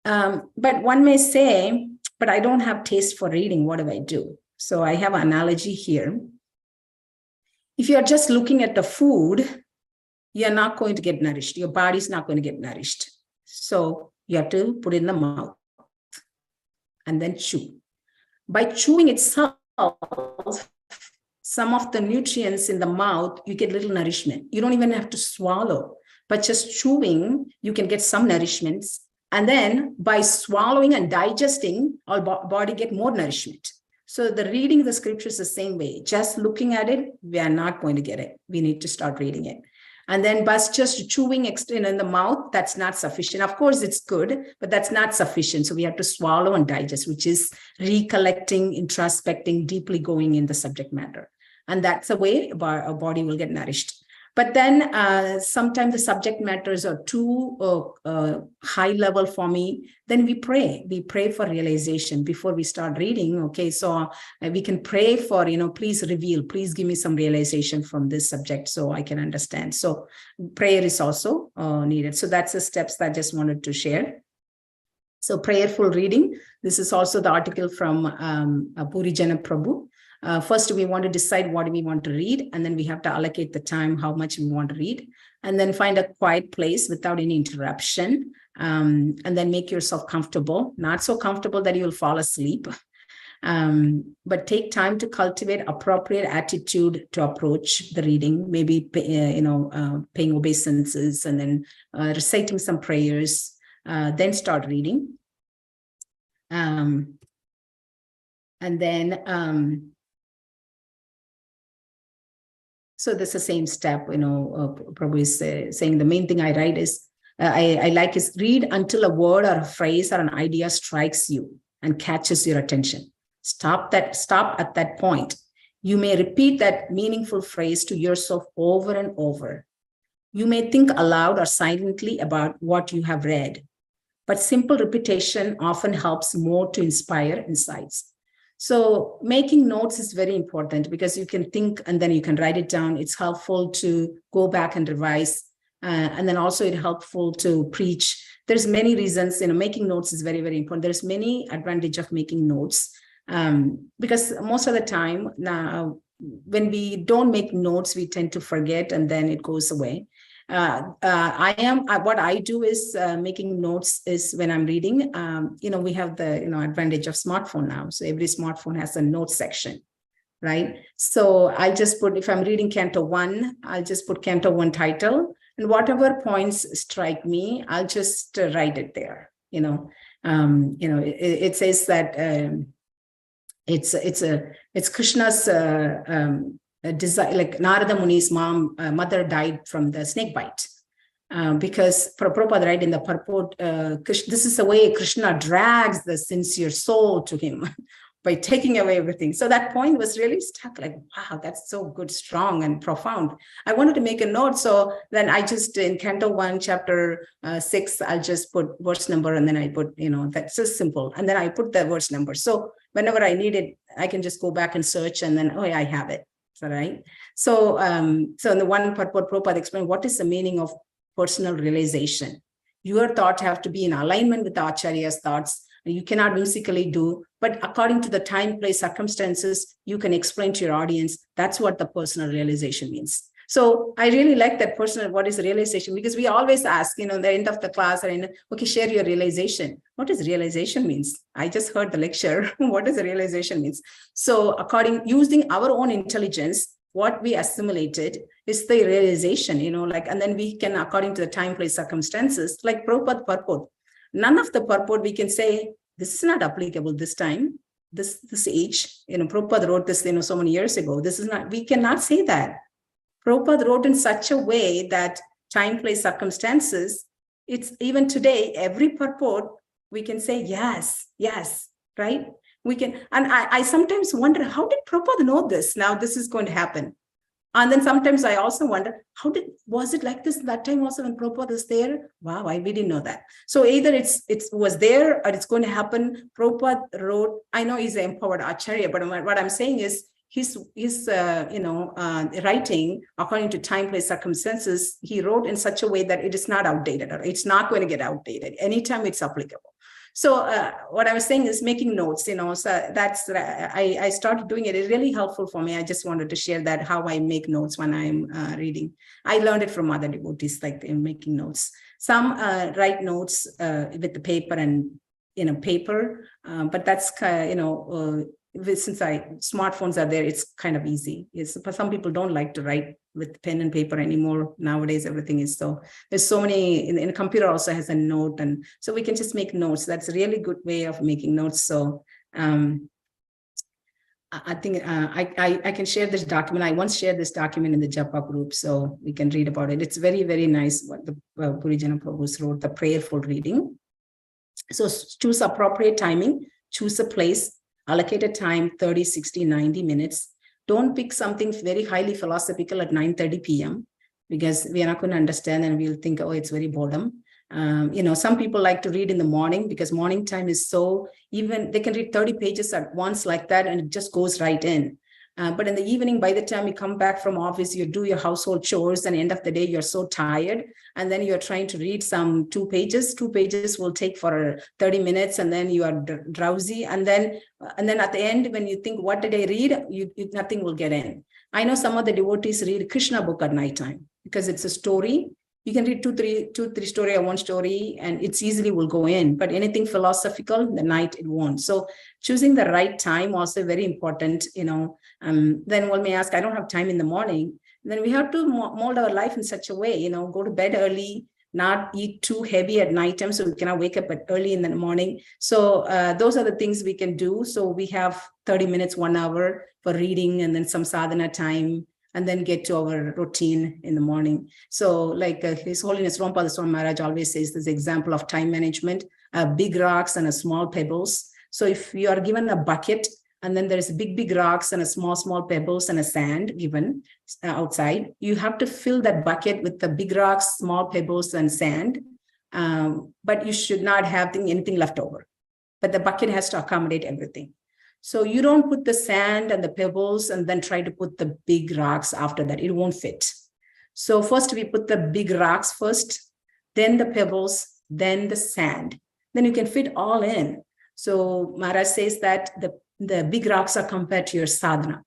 But one may say, but I don't have taste for reading. What do I do? So I have an analogy here. If you're just looking at the food, you're not going to get nourished. Your body's not going to get nourished. So you have to put it in the mouth and then chew. By chewing itself, some of the nutrients in the mouth, you get little nourishment. You don't even have to swallow, but just chewing, you can get some nourishments And then by swallowing and digesting, our body get more nourishment. So the reading the scriptures the same way. Just looking at it, we are not going to get it. We need to start reading it. And then by just chewing in the mouth, that's not sufficient. Of course, it's good, but that's not sufficient. So we have to swallow and digest, which is recollecting, introspecting, deeply going in the subject matter. And that's the way our body will get nourished. But then sometimes the subject matters are too high level for me. Then we pray. We pray for realization before we start reading. Okay, so we can pray for, please reveal, please give me some realization from this subject so I can understand. So prayer is also needed. So that's the steps that I just wanted to share. So prayerful reading. This is also the article from Puri Jana Prabhu. First, we want to decide what we want to read, and then we have to allocate the time, how much we want to read, and then find a quiet place without any interruption, and then make yourself comfortable, not so comfortable that you will fall asleep, but take time to cultivate appropriate attitude to approach the reading, maybe, paying obeisances and then reciting some prayers, then start reading. And then, so that's the same step, Prabhu is saying the main thing I write is, I like is read until a word or a phrase or an idea strikes you and catches your attention. Stop at that point. You may repeat that meaningful phrase to yourself over and over. You may think aloud or silently about what you have read, but simple repetition often helps more to inspire insights. So making notes is very important because you can think and then you can write it down. It's helpful to go back and revise. And then also it's helpful to preach. There's many reasons, making notes is very, very important. There's many advantage of making notes because most of the time now, when we don't make notes, we tend to forget and then it goes away. What I do is making notes is when I'm reading, we have the, advantage of smartphone now. So every smartphone has a note section, right? So I just put, if I'm reading Canto 1, I'll just put Canto 1 title and whatever points strike me, I'll just write it there. It says that it's Krishna's desire, like Narada Muni's mother died from the snake bite. Because Prabhupada write in the purport, this is the way Krishna drags the sincere soul to him by taking away everything. So that point was really stuck, like, wow, that's so good, strong and profound. I wanted to make a note. So then I just, in Canto 1, chapter 6, I'll just put verse number and then I put, that's just simple. And then I put the verse number. So whenever I need it, I can just go back and search and then, oh yeah, I have it. Right. So, in the one purport, Prabhupada explained what is the meaning of personal realization. Your thoughts have to be in alignment with the Acharya's thoughts. You cannot whimsically do, but according to the time, place, circumstances, you can explain to your audience. That's what the personal realization means. So I really like that personal, what is realization? Because we always ask, the end of the class, okay, share your realization. What does realization means? I just heard the lecture. What does realization means? So using our own intelligence, what we assimilated is the realization, and then we can, according to the time, place, circumstances, like Prabhupada purport. None of the purport we can say, this is not applicable this time, this age, Prabhupada wrote this, so many years ago. This is not, we cannot say that. Prabhupada wrote in such a way that time, place, circumstances, it's even today, every purport, we can say, yes, right? We can, and I sometimes wonder, how did Prabhupada know this? Now this is going to happen. And then sometimes I also wonder, was it like this that time also when Prabhupada was there? Wow, we didn't know that. So either it was there or it's going to happen. Prabhupada wrote, I know he's an empowered Acharya, but what I'm saying is, his writing, according to time, place, circumstances, he wrote in such a way that it is not outdated, or it's not going to get outdated anytime it's applicable. So what I was saying is making notes, so that's, I started doing it. It's really helpful for me. I just wanted to share that, how I make notes when I'm reading. I learned it from other devotees, like in making notes. Some write notes with the paper and paper, but that's since smartphones are there, it's kind of easy. But some people don't like to write with pen and paper anymore. Nowadays, everything is there's so many, in a computer also has a note, and so we can just make notes. That's a really good way of making notes. So I think I can share this document. I once shared this document in the Japa group, so we can read about it. It's very, very nice what the Purijana Prabhus wrote, the prayerful reading. So choose appropriate timing, choose a place, allocate a time, 30, 60, 90 minutes. Don't pick something very highly philosophical at 9:30 p.m. because we are not going to understand and we'll think, oh, it's very boredom. Some people like to read in the morning because morning time is so, even they can read 30 pages at once like that and it just goes right in. But in the evening, by the time you come back from office, you do your household chores, and end of the day, you're so tired. And then you're trying to read some 2 pages. 2 pages will take for 30 minutes, and then you are drowsy. And then at the end, when you think, what did I read? Nothing will get in. I know some of the devotees read Krishna book at nighttime because it's a story. You can read two, three story or one story, and it's easily will go in. But anything philosophical, the night it won't. So choosing the right time also very important. Then one may ask, I don't have time in the morning. Then we have to mold our life in such a way. Go to bed early, not eat too heavy at nighttime, so we cannot wake up early in the morning. So those are the things we can do. So we have 30 minutes, 1 hour for reading, and then some sadhana time, and then get to our routine in the morning. So like His Holiness Rompada Swami Maharaj always says this example of time management, big rocks and small pebbles. So if you are given a bucket, and then there's big rocks and small pebbles and a sand given outside, you have to fill that bucket with the big rocks, small pebbles and sand, but you should not have anything left over. But the bucket has to accommodate everything. So you don't put the sand and the pebbles and then try to put the big rocks after that. It won't fit. So first we put the big rocks first, then the pebbles, then the sand. Then you can fit all in. So Maharaj says that the big rocks are compared to your sadhana.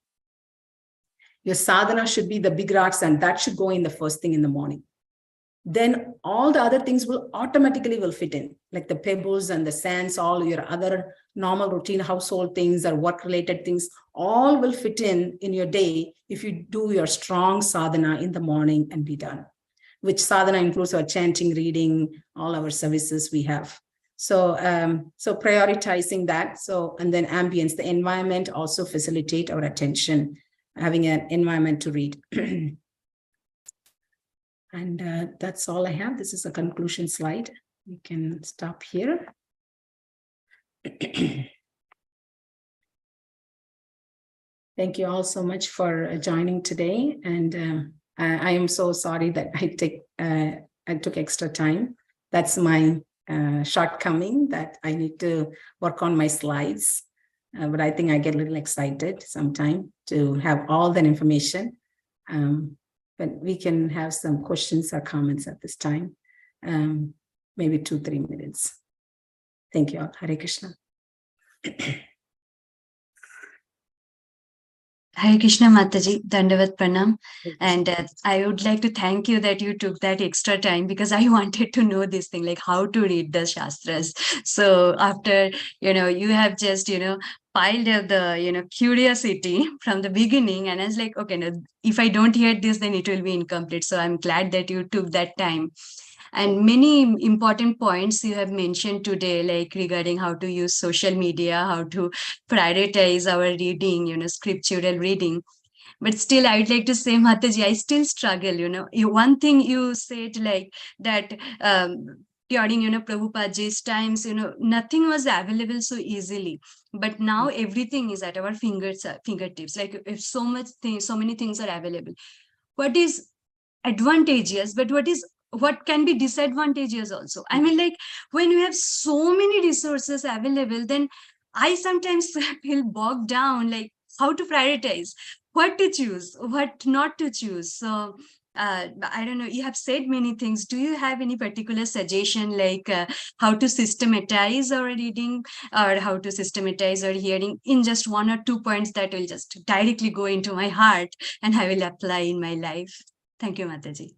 Your sadhana should be the big rocks, and that should go in the first thing in the morning. Then all the other things will automatically fit in, like the pebbles and the sands, all your other normal routine household things or work-related things, all will fit in your day if you do your strong sadhana in the morning and be done, which sadhana includes our chanting, reading, all our services we have. So prioritizing that. So, and then ambience, the environment also facilitate our attention, having an environment to read. And that's all I have. This is a conclusion slide. We can stop here. Thank you all so much for joining today. And I am so sorry that I took extra time. That's my shortcoming, that I need to work on my slides. But I think I get a little excited sometime to have all that information. But we can have some questions or comments at this time, maybe 2-3 minutes. Thank you all. Hare Krishna. Hare Krishna Mataji, Dandavat Pranam. And I would like to thank you that you took that extra time, because I wanted to know this thing, like how to read the Shastras. So after, you have just, piled up the, curiosity from the beginning. And I was like, okay, no, if I don't hear this, then it will be incomplete. So I'm glad that you took that time. And many important points you have mentioned today, like regarding how to use social media, how to prioritize our reading, scriptural reading. But still, I would like to say, Mataji, I still struggle, One thing you said, like that during, Prabhupada's times, nothing was available so easily. But now everything is at our fingertips. Like if so many things are available. What is advantageous, but what can be disadvantageous also? I mean, like when you have so many resources available, then I sometimes feel bogged down, like how to prioritize, what to choose, what not to choose. So I don't know, you have said many things. Do you have any particular suggestion, like how to systematize our reading or how to systematize our hearing in just 1 or 2 points that will just directly go into my heart and I will apply in my life? Thank you, Mataji.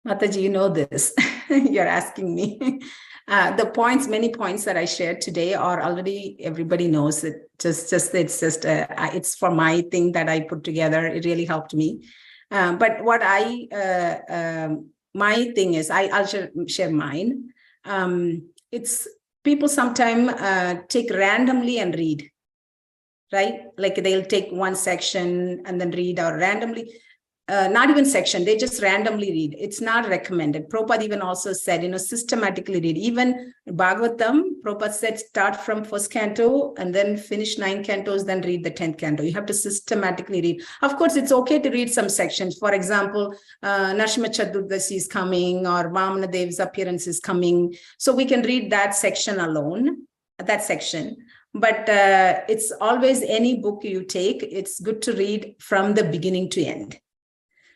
Mataji, you know this. You're asking me. The points, many points that I shared today are already, everybody knows it. It's for my thing that I put together. It really helped me. But what my thing is, I'll share mine. It's people sometimes take randomly and read, right? Like they'll take one section and then read, or randomly. Not even section, they just randomly read. It's not recommended. Prabhupada even also said, systematically read. Even Bhagavatam, Prabhupada said, start from first canto and then finish 9 cantos, then read the 10th canto. You have to systematically read. Of course, it's okay to read some sections. For example, Narasimha Chaturdasi is coming, or Vamana Dev's appearance is coming. So we can read that section alone, that section. But it's always any book you take, it's good to read from the beginning to end.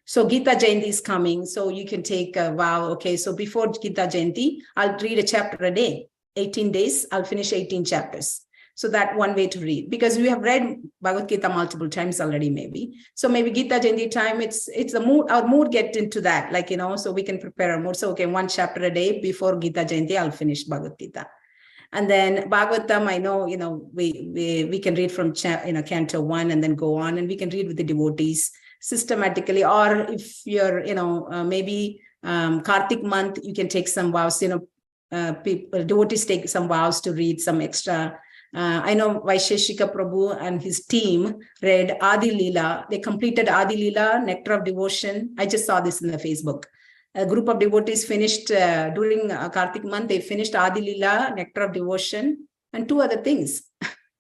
So Gita Jayanti is coming, so you can take a vow. Okay, so before Gita Jayanti, I'll read a chapter a day. 18 days, I'll finish 18 chapters. So that one way to read, because we have read Bhagavad Gita multiple times already, maybe. So maybe Gita Jayanti time, it's the mood, our mood get into that, so we can prepare our mood. So okay, one chapter a day before Gita Jayanti, I'll finish Bhagavad Gita. And then Bhagavatam, I know, we can read from canto 1 and then go on, and we can read with the devotees systematically. Or if you're, maybe Kartik month, you can take some vows, people, devotees take some vows to read some extra. I know Vaisheshika Prabhu and his team read Adi Leela. They completed Adi Leela, Nectar of Devotion. I just saw this in the Facebook. A group of devotees finished during Kartik month, they finished Adi Leela, Nectar of Devotion, and 2 other things.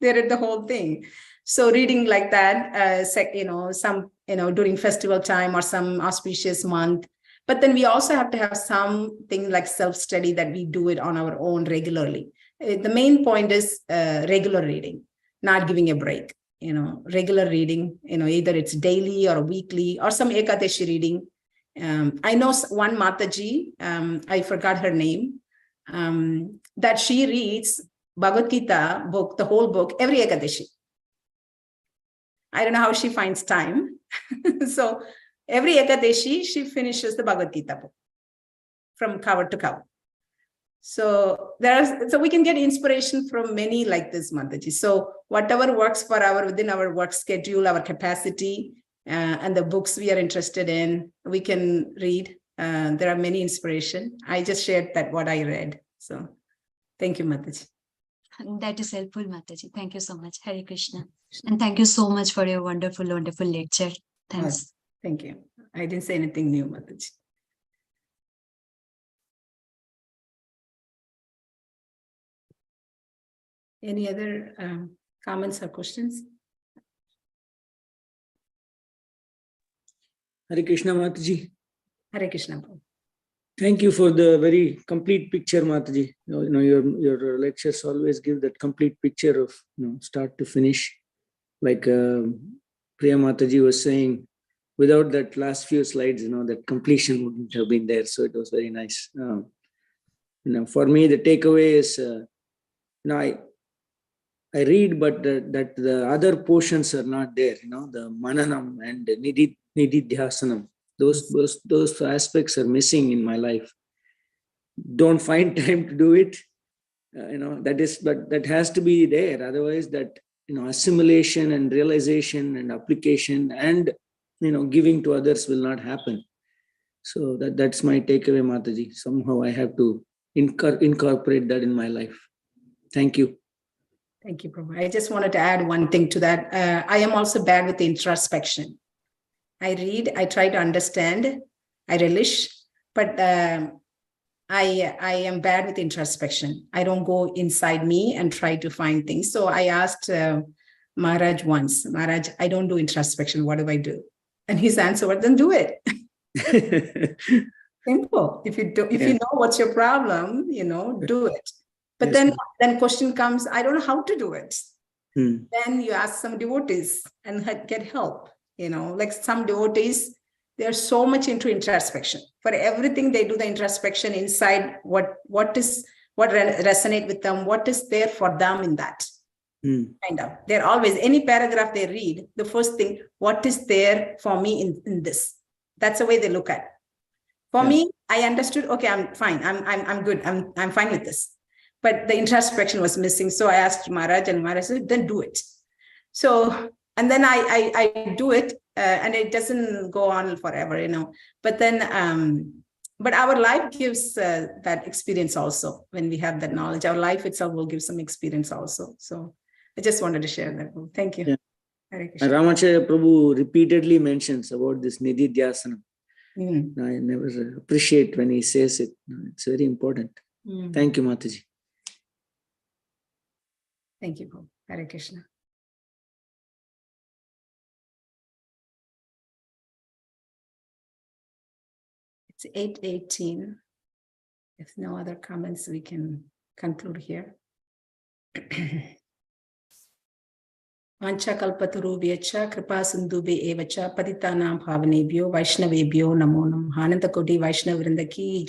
They read the whole thing. So reading like that, some, during festival time or some auspicious month. But then we also have to have something like self-study that we do it on our own regularly. The main point is regular reading, not giving a break, regular reading, either it's daily or weekly or some Ekadashi reading. I know one Mataji, I forgot her name, that she reads Bhagavad Gita book, the whole book, every Ekadashi. I don't know how she finds time. So every Ekadashi, she finishes the Bhagavad Gita book from cover to cover. So we can get inspiration from many like this, Mataji. So whatever works for within our work schedule, our capacity, and the books we are interested in, we can read. There are many inspiration. I just shared that what I read. So thank you, Mataji. That is helpful, Mataji. Thank you so much. Hare Krishna. And thank you so much for your wonderful, wonderful lecture. Thanks. Thank you. I didn't say anything new, Mataji. Any other comments or questions? Hare Krishna, Mataji. Hare Krishna. Thank you for the very complete picture, Mataji. Your lectures always give that complete picture of start to finish. Like Priya Mataji was saying, without that last few slides, that completion wouldn't have been there. So it was very nice. For me, the takeaway is, I read, but that the other portions are not there. The mananam and nididhyasanam. Those aspects are missing in my life. Don't find time to do it. That has to be there. Otherwise, that assimilation and realization and application and giving to others will not happen. So that's my takeaway, Mataji. Somehow I have to incorporate that in my life. Thank you. Thank you, Prabhu. I just wanted to add one thing to that. I am also bad with introspection. I read, I try to understand, I relish, but I am bad with introspection. I don't go inside me and try to find things. So I asked Maharaj once, Maharaj, I don't do introspection. What do I do? And his answer was, then do it. Simple. If you know what's your problem, do it. But yes, then question comes, I don't know how to do it. Then you ask some devotees and get help. Like some devotees, they're so much into introspection. For everything, they do the introspection inside what resonate with them, what is there for them in that. Kind of. They're always, any paragraph they read, the first thing, what is there for me in this? That's the way they look at it. For me, I understood, okay, I'm fine. I'm good. I'm fine with this. But the introspection was missing. So I asked Maharaj, and Maharaj said, then do it. So, and then I do it, and it doesn't go on forever, you know. But then, but our life gives that experience also. When we have that knowledge, our life itself will give some experience also. So I just wanted to share that. Thank you. Yeah. Hare Krishna. Ramacharya Prabhu repeatedly mentions about this Nididhyasana. Mm. I never appreciate when he says it. It's very important. Thank you, Mataji. Thank you, Prabhu. Hare Krishna. It's 8:18. If no other comments, we can conclude here. Vanchakalpatarubhyacha kripa sindhubhe evacha patitanam bhavanebhyo Vaishnavebhyo namo namaha. Ananta Koti Vaishnava Vrinda ki